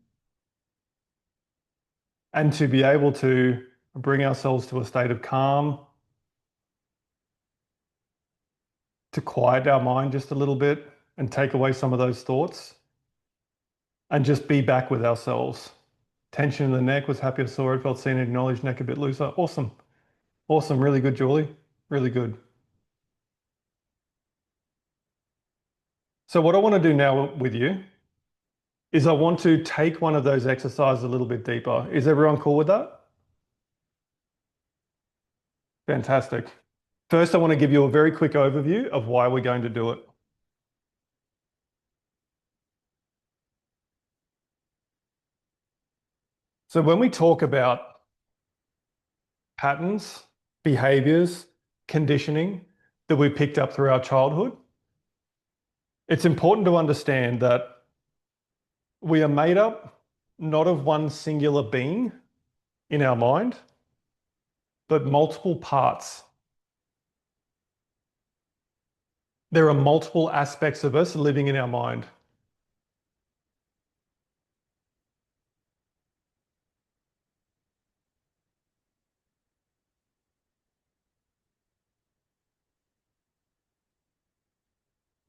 and to be able to bring ourselves to a state of calm, to quiet our mind just a little bit and take away some of those thoughts and just be back with ourselves. Tension in the neck, was happy I saw it, felt seen and acknowledged, neck a bit looser. Awesome. Awesome. Really good, Julie. Really good. So what I want to do now with you is I want to take one of those exercises a little bit deeper. Is everyone cool with that? Fantastic. First, I want to give you a very quick overview of why we're going to do it. So when we talk about patterns, behaviors, conditioning that we picked up through our childhood, it's important to understand that we are made up not of one singular being in our mind, but multiple parts. There are multiple aspects of us living in our mind.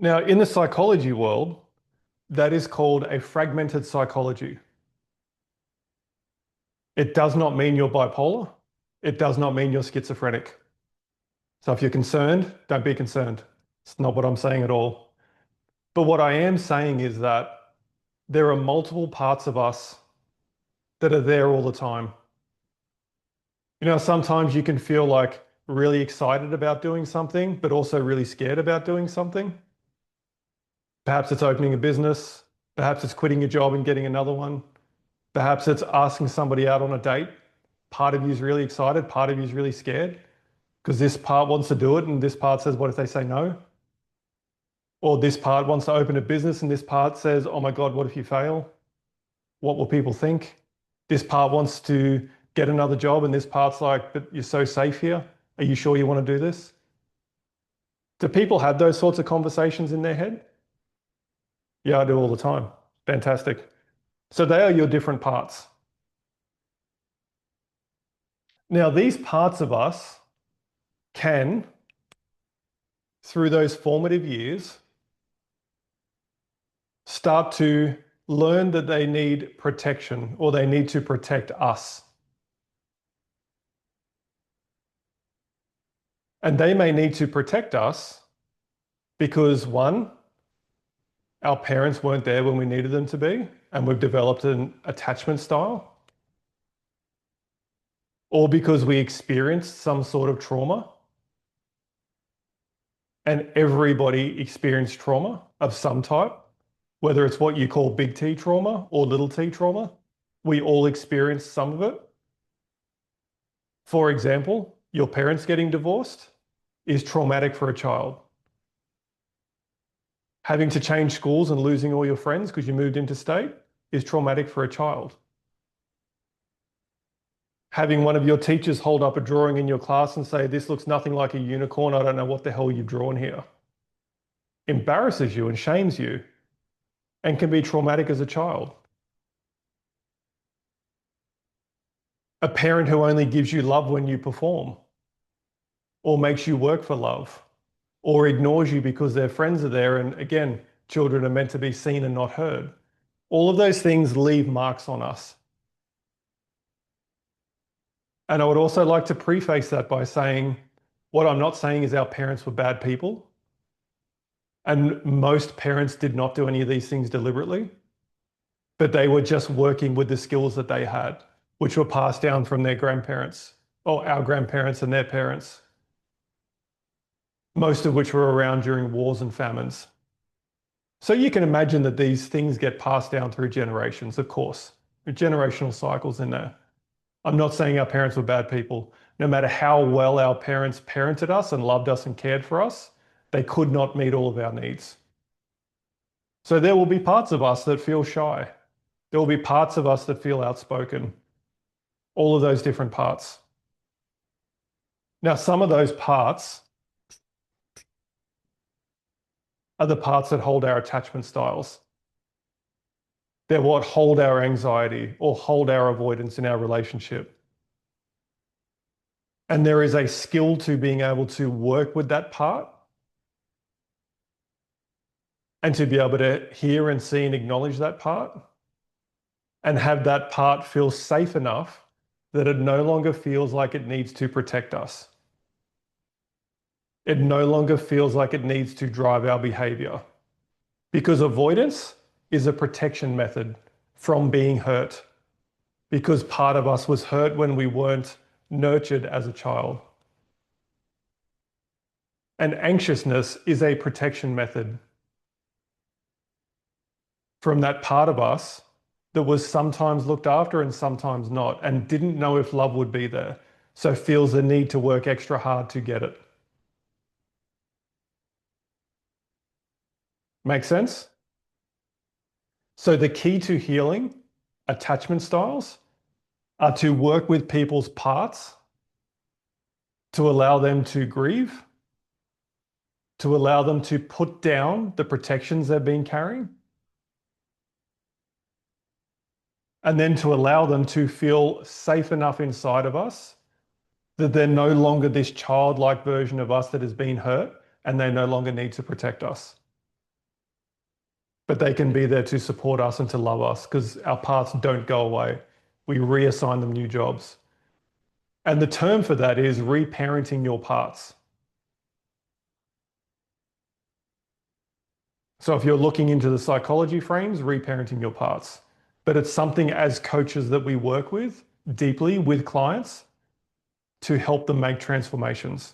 Now, in the psychology world, that is called a fragmented psychology. It does not mean you're bipolar. It does not mean you're schizophrenic. So if you're concerned, don't be concerned. It's not what I'm saying at all. But what I am saying is that there are multiple parts of us that are there all the time. You know, sometimes you can feel like really excited about doing something, but also really scared about doing something. Perhaps it's opening a business. Perhaps it's quitting your job and getting another one. Perhaps it's asking somebody out on a date. Part of you is really excited, part of you is really scared because this part wants to do it and this part says, what if they say no? Or this part wants to open a business and this part says, oh my God, what if you fail? What will people think? This part wants to get another job and this part's like, but you're so safe here. Are you sure you want to do this? Do people have those sorts of conversations in their head? Yeah, I do all the time. Fantastic. So they are your different parts. Now, these parts of us can, through those formative years, start to learn that they need protection or they need to protect us. And they may need to protect us because, one, our parents weren't there when we needed them to be, and we've developed an attachment style, or because we experienced some sort of trauma. And everybody experienced trauma of some type, whether it's what you call big T trauma or little t trauma. We all experience some of it. For example, your parents getting divorced is traumatic for a child. Having to change schools and losing all your friends because you moved interstate is traumatic for a child. Having one of your teachers hold up a drawing in your class and say, this looks nothing like a unicorn, I don't know what the hell you've drawn here, embarrasses you and shames you and can be traumatic as a child. A parent who only gives you love when you perform, or makes you work for love, or ignores you because their friends are there. And again, children are meant to be seen and not heard. All of those things leave marks on us. And I would also like to preface that by saying, what I'm not saying is our parents were bad people. And most parents did not do any of these things deliberately, but they were just working with the skills that they had, which were passed down from their grandparents, or our grandparents and their parents, most of which were around during wars and famines. So you can imagine that these things get passed down through generations, of course, with generational cycles in there. I'm not saying our parents were bad people. No matter how well our parents parented us and loved us and cared for us, they could not meet all of our needs. So there will be parts of us that feel shy. There will be parts of us that feel outspoken. All of those different parts. Now, some of those parts are the parts that hold our attachment styles. They're what hold our anxiety or hold our avoidance in our relationship. And there is a skill to being able to work with that part and to be able to hear and see and acknowledge that part and have that part feel safe enough that it no longer feels like it needs to protect us. It no longer feels like it needs to drive our behavior, because avoidance is a protection method from being hurt, because part of us was hurt when we weren't nurtured as a child. And anxiousness is a protection method from that part of us that was sometimes looked after and sometimes not, and didn't know if love would be there, so feels the need to work extra hard to get it. Make sense? So the key to healing attachment styles are to work with people's parts, to allow them to grieve, to allow them to put down the protections they've been carrying, and then to allow them to feel safe enough inside of us that they're no longer this childlike version of us that has been hurt and they no longer need to protect us. But they can be there to support us and to love us because our parts don't go away. We reassign them new jobs. And the term for that is reparenting your parts. So if you're looking into the psychology frames, reparenting your parts. But it's something as coaches that we work with deeply with clients to help them make transformations.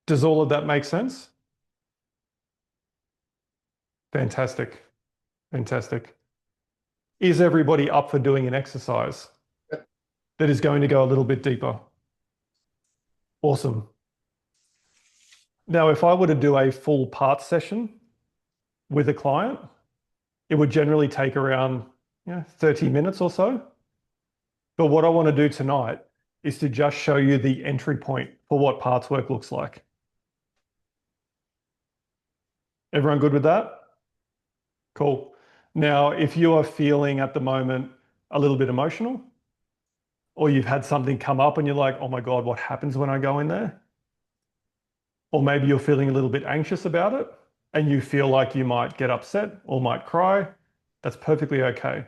Does all of that make sense? Fantastic. Fantastic. Is everybody up for doing an exercise that is going to go a little bit deeper? Awesome. Now, if I were to do a full part session with a client, it would generally take around 30 minutes or so. But what I want to do tonight is to just show you the entry point for what parts work looks like. Everyone good with that? Cool. Now, if you are feeling at the moment a little bit emotional, or you've had something come up and you're like, oh my God, what happens when I go in there? Or maybe you're feeling a little bit anxious about it and you feel like you might get upset or might cry, that's perfectly okay.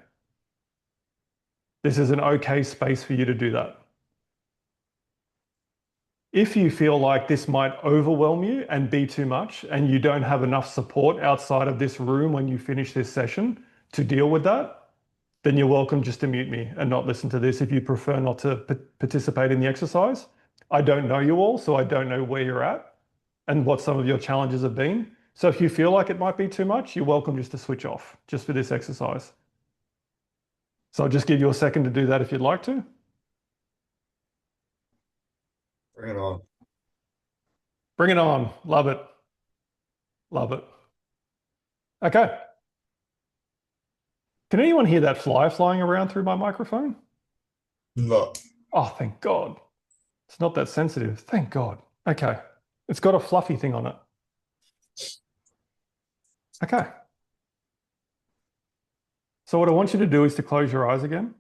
This is an okay space for you to do that. If you feel like this might overwhelm you and be too much and you don't have enough support outside of this room when you finish this session to deal with that, then you're welcome just to mute me and not listen to this if you prefer not to participate in the exercise. I don't know you all, so I don't know where you're at and what some of your challenges have been. So if you feel like it might be too much, you're welcome just to switch off just for this exercise. So I'll just give you a second to do that if you'd like to. Bring it on. Bring it on. Love it. Love it. Okay. Can anyone hear that fly flying around through my microphone? No. Oh, thank God. It's not that sensitive. Thank God. Okay. It's got a fluffy thing on it. Okay. So what I want you to do is to close your eyes again.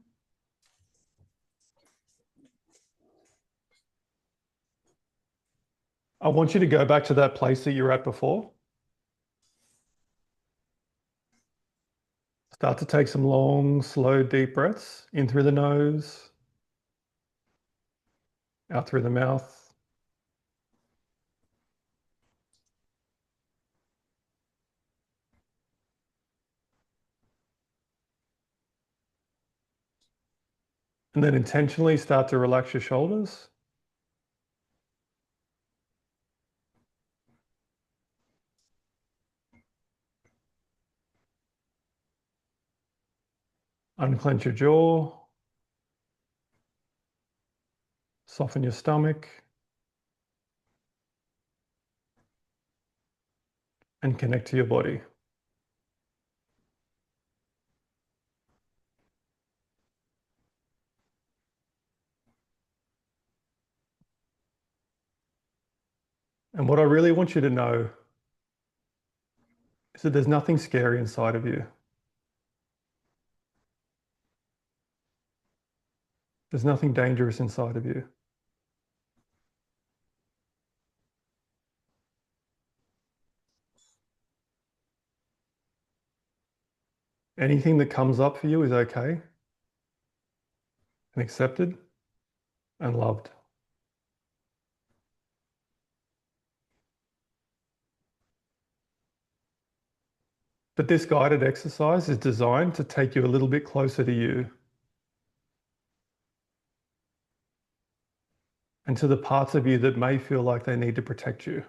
I want you to go back to that place that you were at before. Start to take some long, slow, deep breaths in through the nose, out through the mouth. And then intentionally start to relax your shoulders. Unclench your jaw. Soften your stomach. And connect to your body. And what I really want you to know is that there's nothing scary inside of you. There's nothing dangerous inside of you. Anything that comes up for you is okay and accepted and loved. But this guided exercise is designed to take you a little bit closer to you and to the parts of you that may feel like they need to protect you.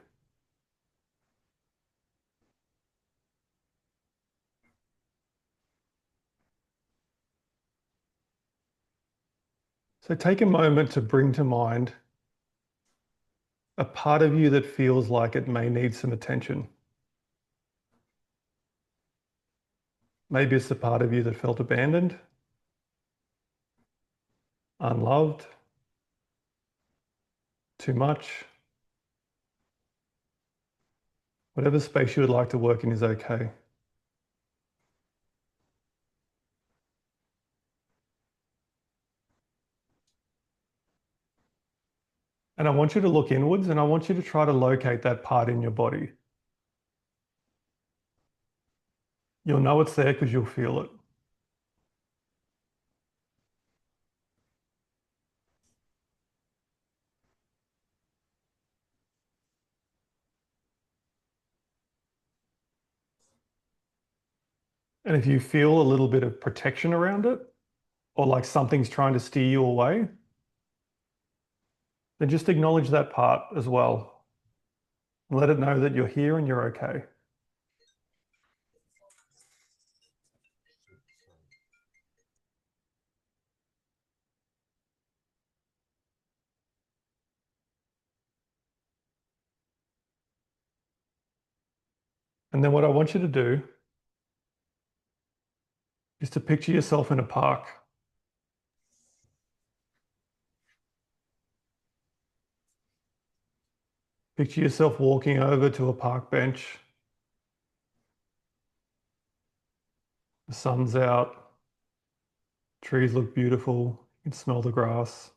So take a moment to bring to mind a part of you that feels like it may need some attention. Maybe it's the part of you that felt abandoned, unloved, too much. Whatever space you would like to work in is okay. And I want you to look inwards and I want you to try to locate that part in your body. You'll know it's there because you'll feel it. And if you feel a little bit of protection around it, or like something's trying to steer you away, then just acknowledge that part as well. And let it know that you're here and you're okay. And then what I want you to do is to picture yourself in a park. Picture yourself walking over to a park bench. The sun's out. Trees look beautiful. You can smell the grass.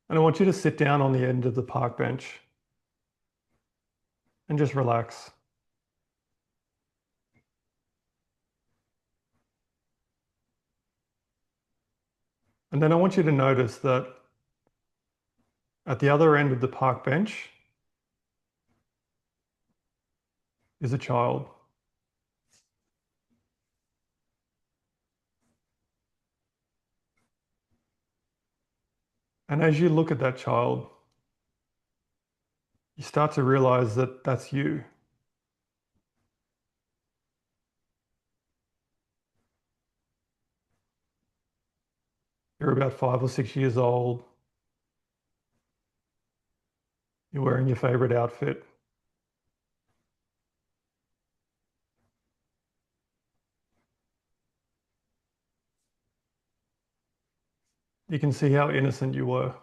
And I want you to sit down on the end of the park bench and just relax. And then I want you to notice that at the other end of the park bench is a child. And as you look at that child, you start to realize that that's you. You're about 5 or 6 years old. You're wearing your favorite outfit. You can see how innocent you were.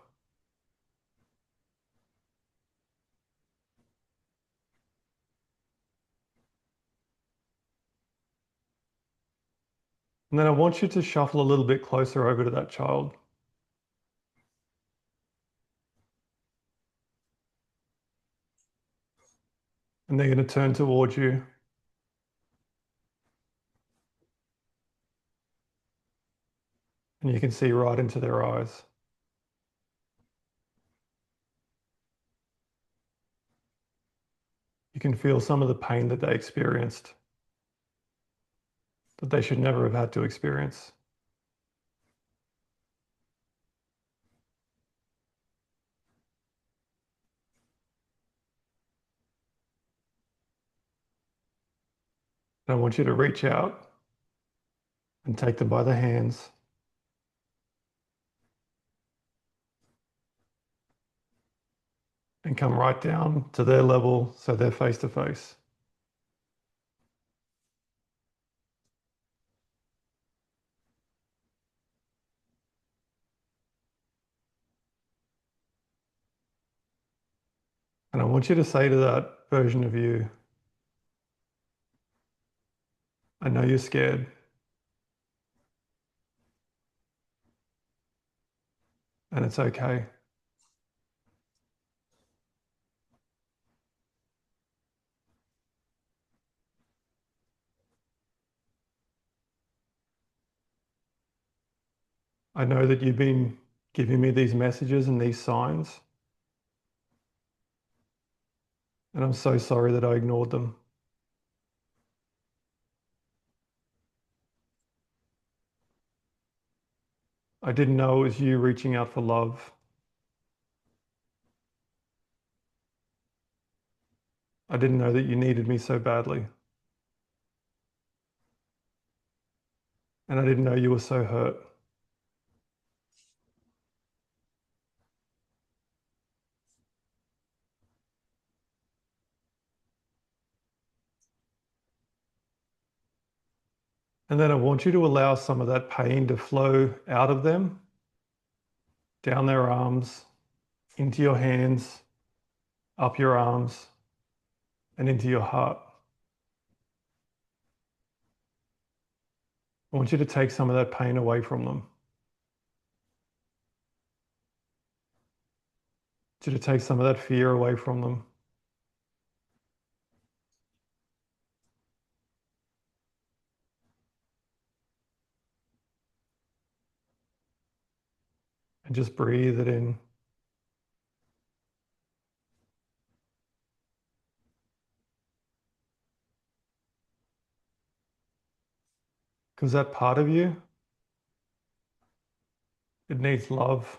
And then I want you to shuffle a little bit closer over to that child. And they're going to turn towards you. And you can see right into their eyes. You can feel some of the pain that they experienced, that they should never have had to experience. And I want you to reach out and take them by the hands and come right down to their level so they're face to face. And I want you to say to that version of you, I know you're scared. And it's okay. I know that you've been giving me these messages and these signs. And I'm so sorry that I ignored them. I didn't know it was you reaching out for love. I didn't know that you needed me so badly. And I didn't know you were so hurt. And then I want you to allow some of that pain to flow out of them, down their arms, into your hands, up your arms, and into your heart. I want you to take some of that pain away from them. I want you to take some of that fear away from them. And just breathe it in. Because that part of you, it needs love.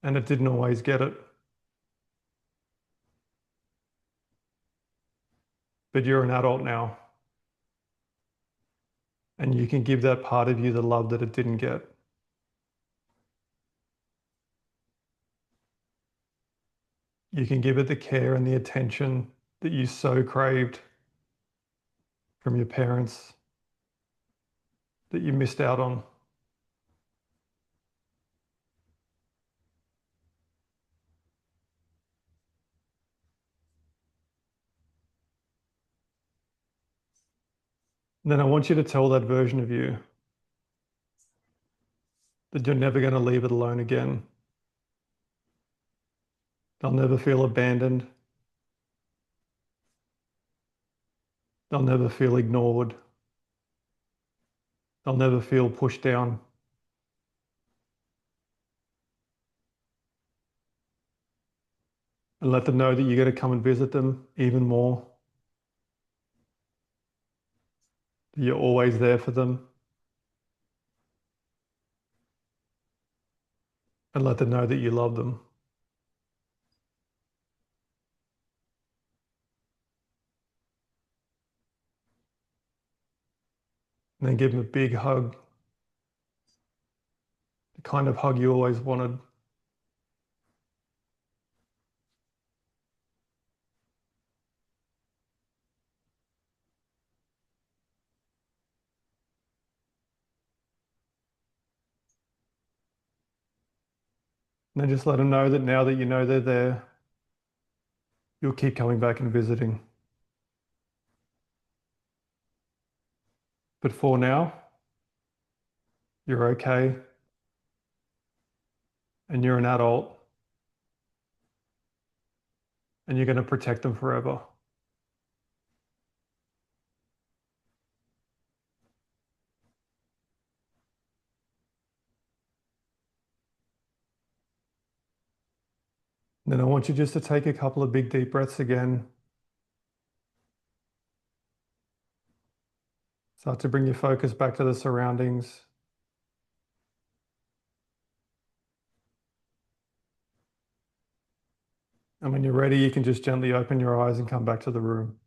And it didn't always get it. But you're an adult now. And you can give that part of you the love that it didn't get. You can give it the care and the attention that you so craved from your parents that you missed out on. And then I want you to tell that version of you that you're never going to leave it alone again. They'll never feel abandoned. They'll never feel ignored. They'll never feel pushed down. And let them know that you're going to come and visit them even more. That you're always there for them. And let them know that you love them. And then give them a big hug. The kind of hug you always wanted. And then just let them know that now that you know they're there, you'll keep coming back and visiting. But for now, you're okay. And you're an adult. And you're going to protect them forever. And then I want you just to take a couple of big deep breaths again. Start to bring your focus back to the surroundings. And when you're ready, you can just gently open your eyes and come back to the room.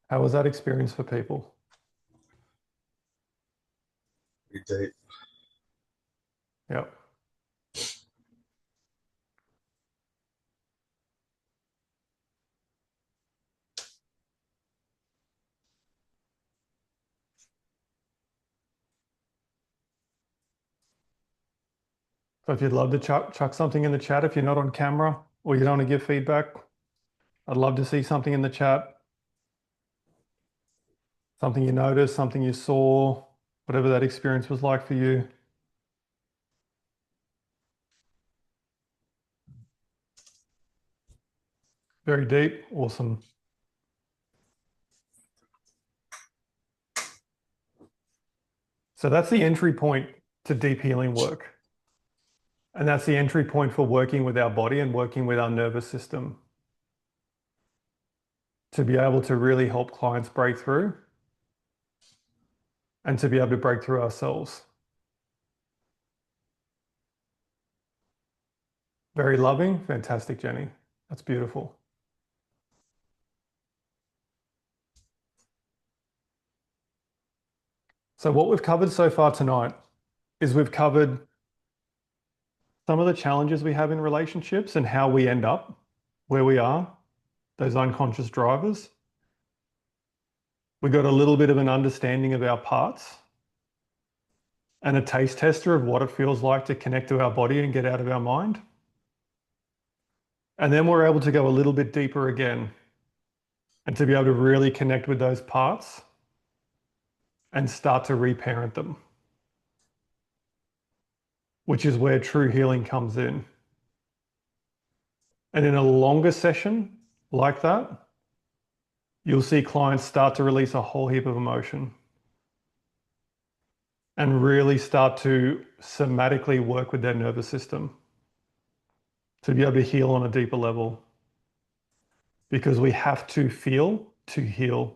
How was that experience for people? Pretty deep. Yep. So if you'd love to chuck something in the chat, if you're not on camera or you don't want to give feedback, I'd love to see something in the chat. Something you noticed, something you saw, whatever that experience was like for you. Very deep. Awesome. So that's the entry point to deep healing work. And that's the entry point for working with our body and working with our nervous system to be able to really help clients break through and to be able to break through ourselves. Very loving, fantastic, Jenny. That's beautiful. So what we've covered so far tonight is we've covered some of the challenges we have in relationships and how we end up where we are, those unconscious drivers. We got a little bit of an understanding of our parts and a taste tester of what it feels like to connect to our body and get out of our mind. And then we're able to go a little bit deeper again and to be able to really connect with those parts and start to reparent them, which is where true healing comes in. And in a longer session like that, you'll see clients start to release a whole heap of emotion and really start to somatically work with their nervous system to be able to heal on a deeper level. Because we have to feel to heal.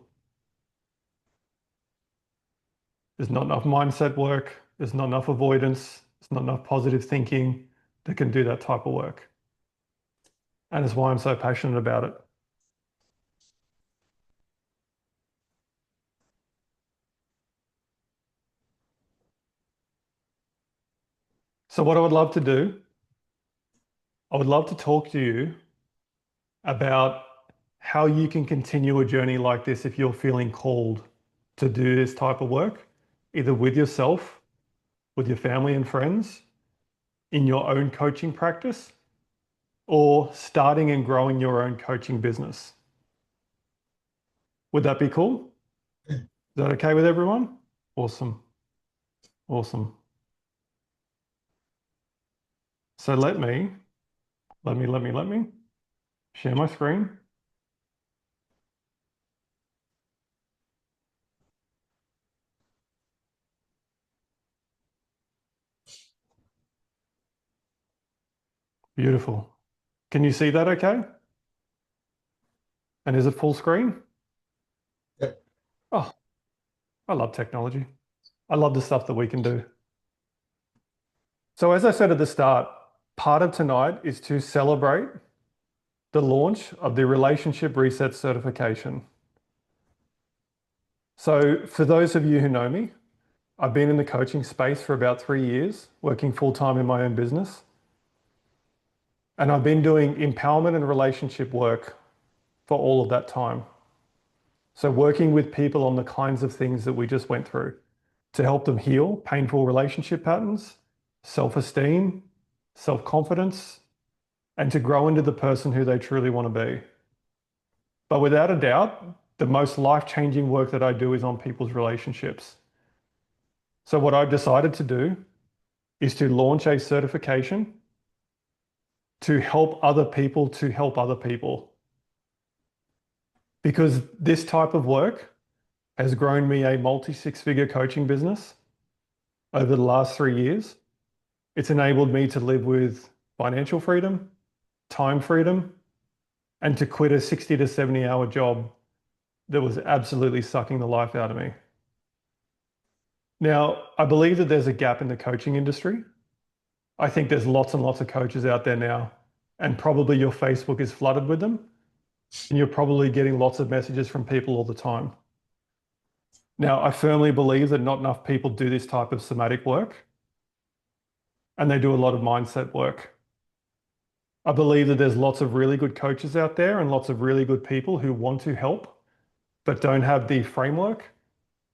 There's not enough mindset work. There's not enough avoidance. There's not enough positive thinking that can do that type of work. And it's why I'm so passionate about it. So what I would love to do, I would love to talk to you about how you can continue a journey like this if you're feeling called to do this type of work, either with yourself, with your family and friends, in your own coaching practice, or starting and growing your own coaching business. Would that be cool? Is that okay with everyone? Awesome. Awesome. So let me share my screen. Beautiful. Can you see that okay? And is it full screen? Yep. Oh, I love technology. I love the stuff that we can do. So as I said at the start, part of tonight is to celebrate the launch of the Relationship Reset certification. So for those of you who know me, I've been in the coaching space for about 3 years, working full-time in my own business. And I've been doing empowerment and relationship work for all of that time. So working with people on the kinds of things that we just went through to help them heal painful relationship patterns, self-esteem, self-confidence, and to grow into the person who they truly want to be. But without a doubt, the most life-changing work that I do is on people's relationships. So what I've decided to do is to launch a certification to help other people to help other people. Because this type of work has grown me a multi-six-figure coaching business over the last 3 years. It's enabled me to live with financial freedom, time freedom, and to quit a 60 to 70-hour job that was absolutely sucking the life out of me. Now, I believe that there's a gap in the coaching industry. I think there's lots and lots of coaches out there now, and probably your Facebook is flooded with them, and you're probably getting lots of messages from people all the time. Now, I firmly believe that not enough people do this type of somatic work, and they do a lot of mindset work. I believe that there's lots of really good coaches out there and lots of really good people who want to help, but don't have the framework,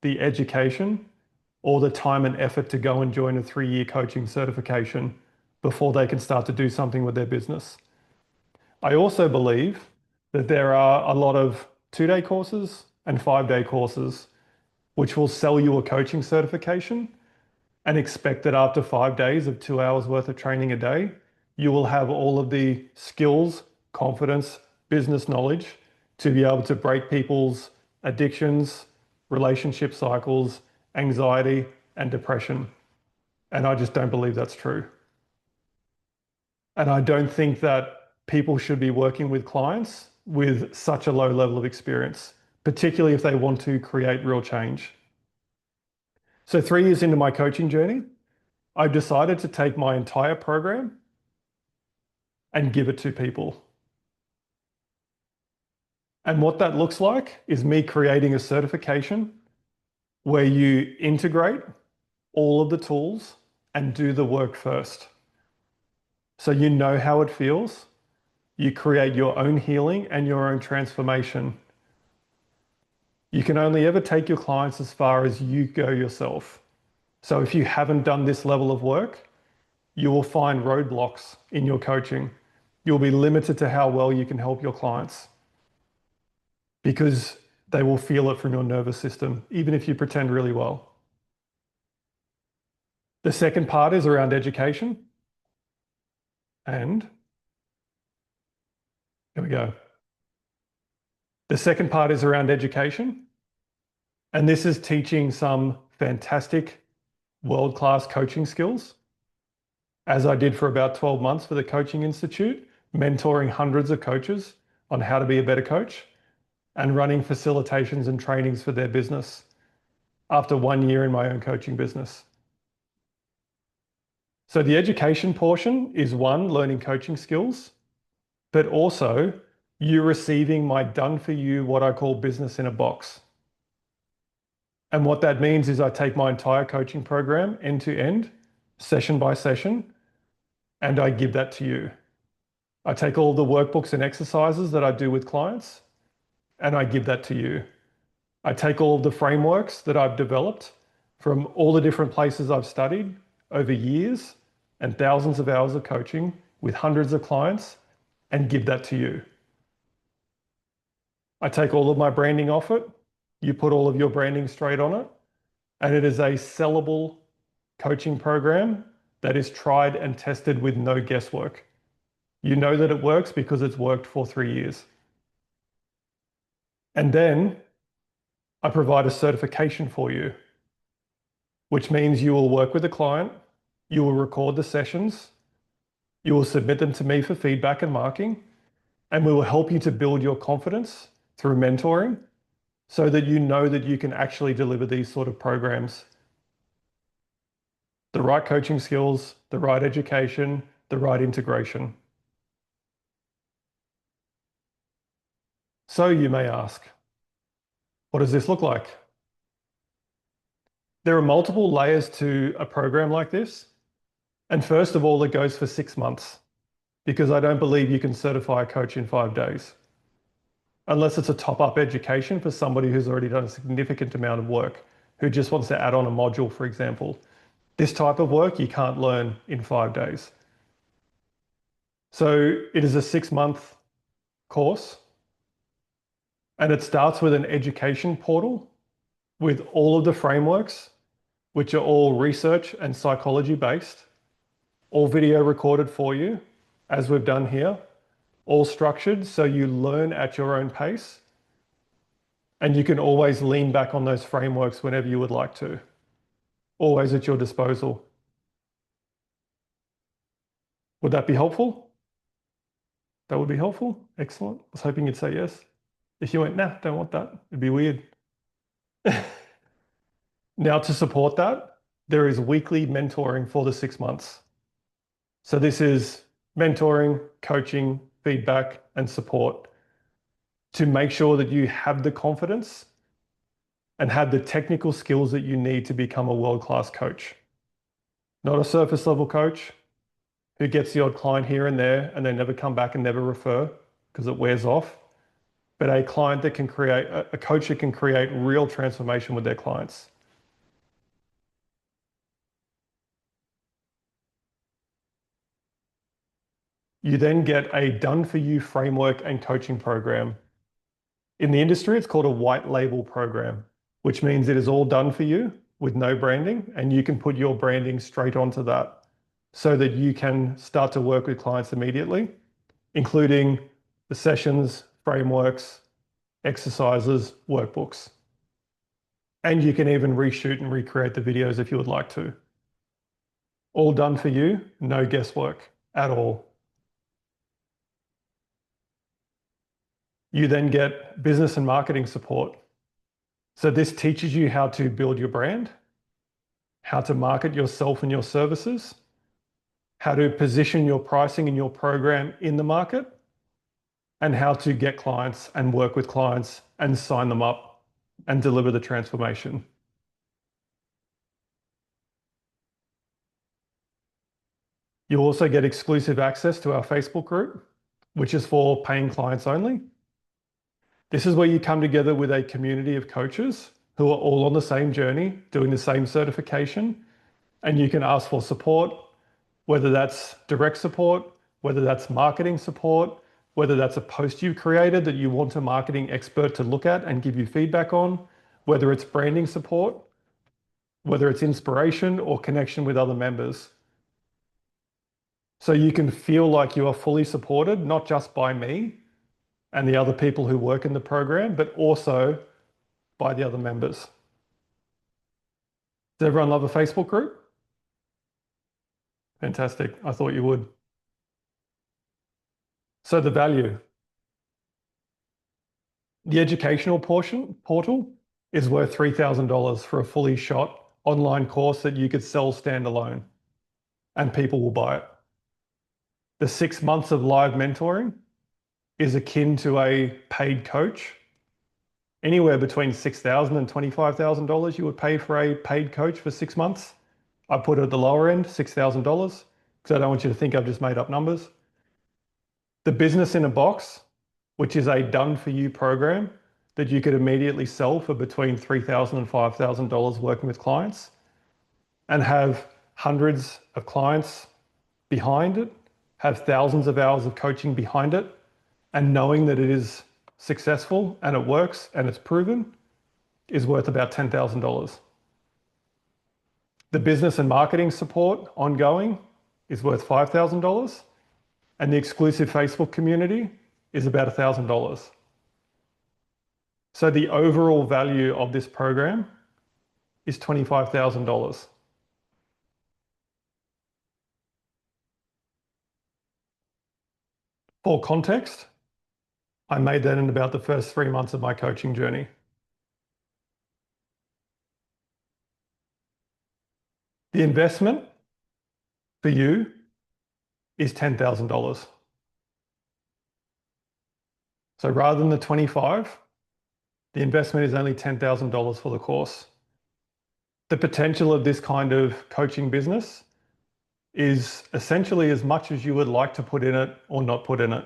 the education, or the time and effort to go and join a 3-year coaching certification before they can start to do something with their business. I also believe that there are a lot of 2-day courses and 5-day courses which will sell you a coaching certification and expect that after 5 days of 2 hours worth of training a day, you will have all of the skills, confidence, business knowledge to be able to break people's addictions, relationship cycles, anxiety, and depression. And I just don't believe that's true. And I don't think that people should be working with clients with such a low level of experience, particularly if they want to create real change. So 3 years into my coaching journey, I've decided to take my entire program and give it to people. And what that looks like is me creating a certification where you integrate all of the tools and do the work first. So you know how it feels. You create your own healing and your own transformation. You can only ever take your clients as far as you go yourself. So if you haven't done this level of work, you will find roadblocks in your coaching. You'll be limited to how well you can help your clients because they will feel it from your nervous system, even if you pretend really well. The second part is around education. And here we go. The second part is around education. And this is teaching some fantastic world-class coaching skills, as I did for about 12 months for the Coaching Institute, mentoring hundreds of coaches on how to be a better coach and running facilitations and trainings for their business after 1 year in my own coaching business. So the education portion is one, learning coaching skills, but also you receiving my done for you, what I call business in a box. And what that means is I take my entire coaching program end to end, session by session, and I give that to you. I take all the workbooks and exercises that I do with clients, and I give that to you. I take all of the frameworks that I've developed from all the different places I've studied over years and thousands of hours of coaching with hundreds of clients and give that to you. I take all of my branding off it. You put all of your branding straight on it. And it is a sellable coaching program that is tried and tested with no guesswork. You know that it works because it's worked for 3 years. And then I provide a certification for you, which means you will work with a client, you will record the sessions, you will submit them to me for feedback and marking, and we will help you to build your confidence through mentoring so that you know that you can actually deliver these sort of programs. The right coaching skills, the right education, the right integration. So you may ask, what does this look like? There are multiple layers to a program like this. And first of all, it goes for 6 months because I don't believe you can certify a coach in 5 days. Unless it's a top-up education for somebody who's already done a significant amount of work, who just wants to add on a module, for example. This type of work you can't learn in 5 days. So it is a 6-month course, and it starts with an education portal with all of the frameworks, which are all research and psychology based, all video recorded for you, as we've done here, all structured so you learn at your own pace, and you can always lean back on those frameworks whenever you would like to, always at your disposal. Would that be helpful? That would be helpful? Excellent. I was hoping you'd say yes. If you went, nah, don't want that, it'd be weird. Now, to support that, there is weekly mentoring for the 6 months. So this is mentoring, coaching, feedback, and support to make sure that you have the confidence and have the technical skills that you need to become a world-class coach. Not a surface level coach who gets the odd client here and there and they never come back and never refer because it wears off, but a client that can create, a coach that can create real transformation with their clients. You then get a done-for-you framework and coaching program. In the industry, it's called a white label program, which means it is all done for you with no branding, and you can put your branding straight onto that so that you can start to work with clients immediately, including the sessions, frameworks, exercises, workbooks. And you can even reshoot and recreate the videos if you would like to. All done for you, no guesswork at all. You then get business and marketing support. So this teaches you how to build your brand, how to market yourself and your services, how to position your pricing and your program in the market, and how to get clients and work with clients and sign them up and deliver the transformation. You also get exclusive access to our Facebook group, which is for paying clients only. This is where you come together with a community of coaches who are all on the same journey, doing the same certification, and you can ask for support, whether that's direct support, whether that's marketing support, whether that's a post you've created that you want a marketing expert to look at and give you feedback on, whether it's branding support, whether it's inspiration or connection with other members. So you can feel like you are fully supported, not just by me and the other people who work in the program, but also by the other members. Does everyone love a Facebook group? Fantastic. I thought you would. So the value. The educational portal is worth $3,000 for a fully shot online course that you could sell standalone and people will buy it. The 6 months of live mentoring is akin to a paid coach. Anywhere between $6,000 and $25,000 you would pay for a paid coach for 6 months. I put it at the lower end, $6,000, because I don't want you to think I've just made up numbers. The business in a box, which is a done for you program that you could immediately sell for between $3,000 and $5,000 working with clients and have hundreds of clients behind it, have thousands of hours of coaching behind it, and knowing that it is successful and it works and it's proven is worth about $10,000. The business and marketing support ongoing is worth $5,000, and the exclusive Facebook community is about $1,000. So the overall value of this program is $25,000. For context, I made that in about the first 3 months of my coaching journey. The investment for you is $10,000. So rather than the 25, the investment is only $10,000 for the course. The potential of this kind of coaching business is essentially as much as you would like to put in it or not put in it.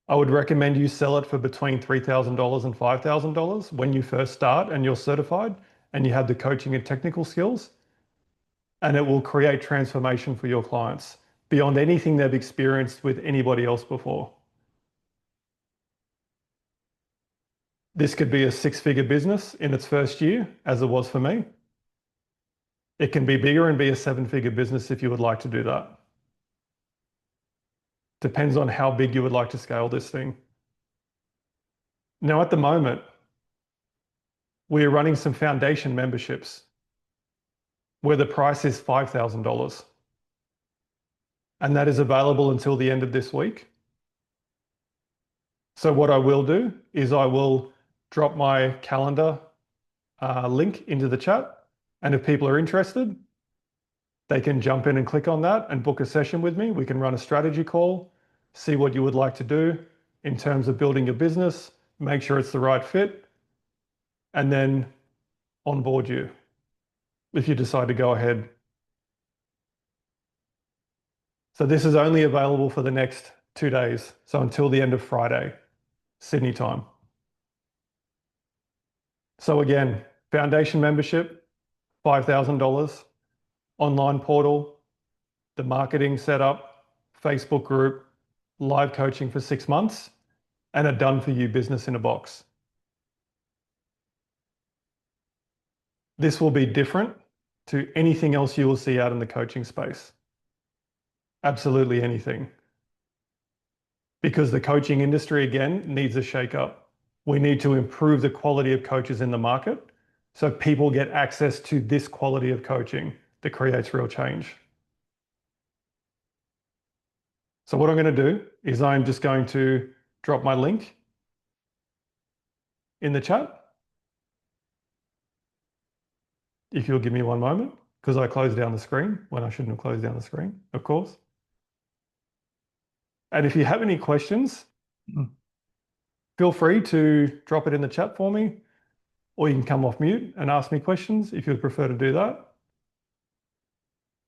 I would recommend you sell it for between $3,000 and $5,000 when you first start and you're certified and you have the coaching and technical skills, and it will create transformation for your clients beyond anything they've experienced with anybody else before. This could be a 6-figure business in its first year, as it was for me. It can be bigger and be a 7-figure business if you would like to do that. Depends on how big you would like to scale this thing. Now, at the moment, we are running some foundation memberships where the price is $5,000. And that is available until the end of this week. So what I will do is I will drop my calendar link into the chat. And if people are interested, they can jump in and click on that and book a session with me. We can run a strategy call, see what you would like to do in terms of building your business, make sure it's the right fit, and then onboard you if you decide to go ahead. So this is only available for the next 2 days. So until the end of Friday, Sydney time. So again, foundation membership, $5,000, online portal, the marketing setup, Facebook group, live coaching for 6 months, and a done for you business in a box. This will be different to anything else you will see out in the coaching space. Absolutely anything. Because the coaching industry, again, needs a shake-up. We need to improve the quality of coaches in the market. so people get access to this quality of coaching that creates real change. So what I'm going to do is I'm just going to drop my link in the chat. If you'll give me one moment, because I closed down the screen when I shouldn't have closed down the screen, of course. And if you have any questions, feel free to drop it in the chat for me, or you can come off mute and ask me questions if you'd prefer to do that.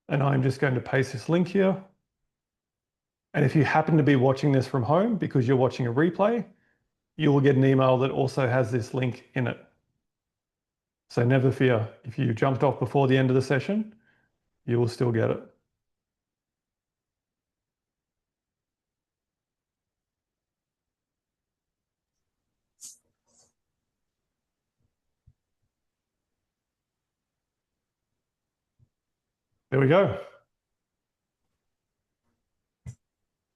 And I'm just going to paste this link here. And if you happen to be watching this from home because you're watching a replay, you will get an email that also has this link in it. So never fear, if you jumped off before the end of the session, you will still get it. There we go.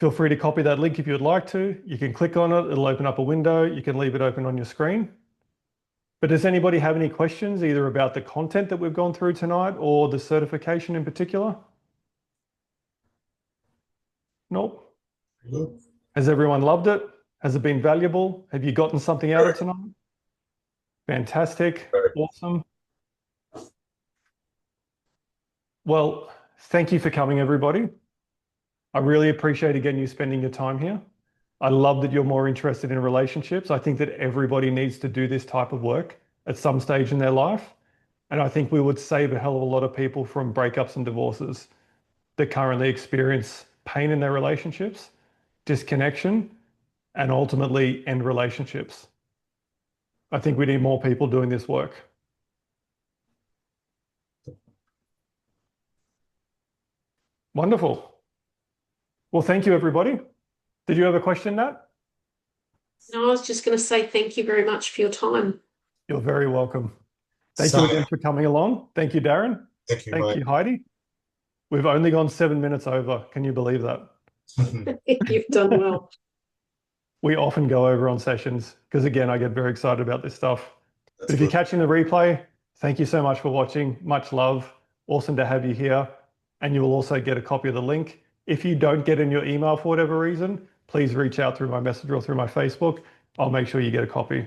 Feel free to copy that link if you would like to. You can click on it, it'll open up a window. You can leave it open on your screen. But does anybody have any questions either about the content that we've gone through tonight or the certification in particular? Nope. Good. Has everyone loved it? Has it been valuable? Have you gotten something out of tonight? Fantastic. Awesome. Well, thank you for coming, everybody. I really appreciate again you spending your time here. I love that you're more interested in relationships. I think that everybody needs to do this type of work at some stage in their life. And I think we would save a hell of a lot of people from breakups and divorces that currently experience pain in their relationships, disconnection, and ultimately end relationships. I think we need more people doing this work. Wonderful. Well, thank you, everybody. Did you have a question, Nat? No, I was just going to say thank you very much for your time. You're very welcome. Thank you again for coming along. Thank you, Darren. Thank you, Thank mate. you, Heidi. We've only gone 7 minutes over. Can you believe that? You've done well. We often go over on sessions because, again, I get very excited about this stuff. That's But if you're good. catching the replay, thank you so much for watching. Much love. Awesome to have you here. And you will also get a copy of the link. If you don't get in your email for whatever reason, please reach out through my messenger or through my Facebook. I'll make sure you get a copy.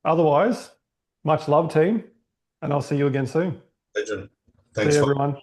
Otherwise, much love, team, and I'll see you again soon. Legend. See Thanks you, for everyone.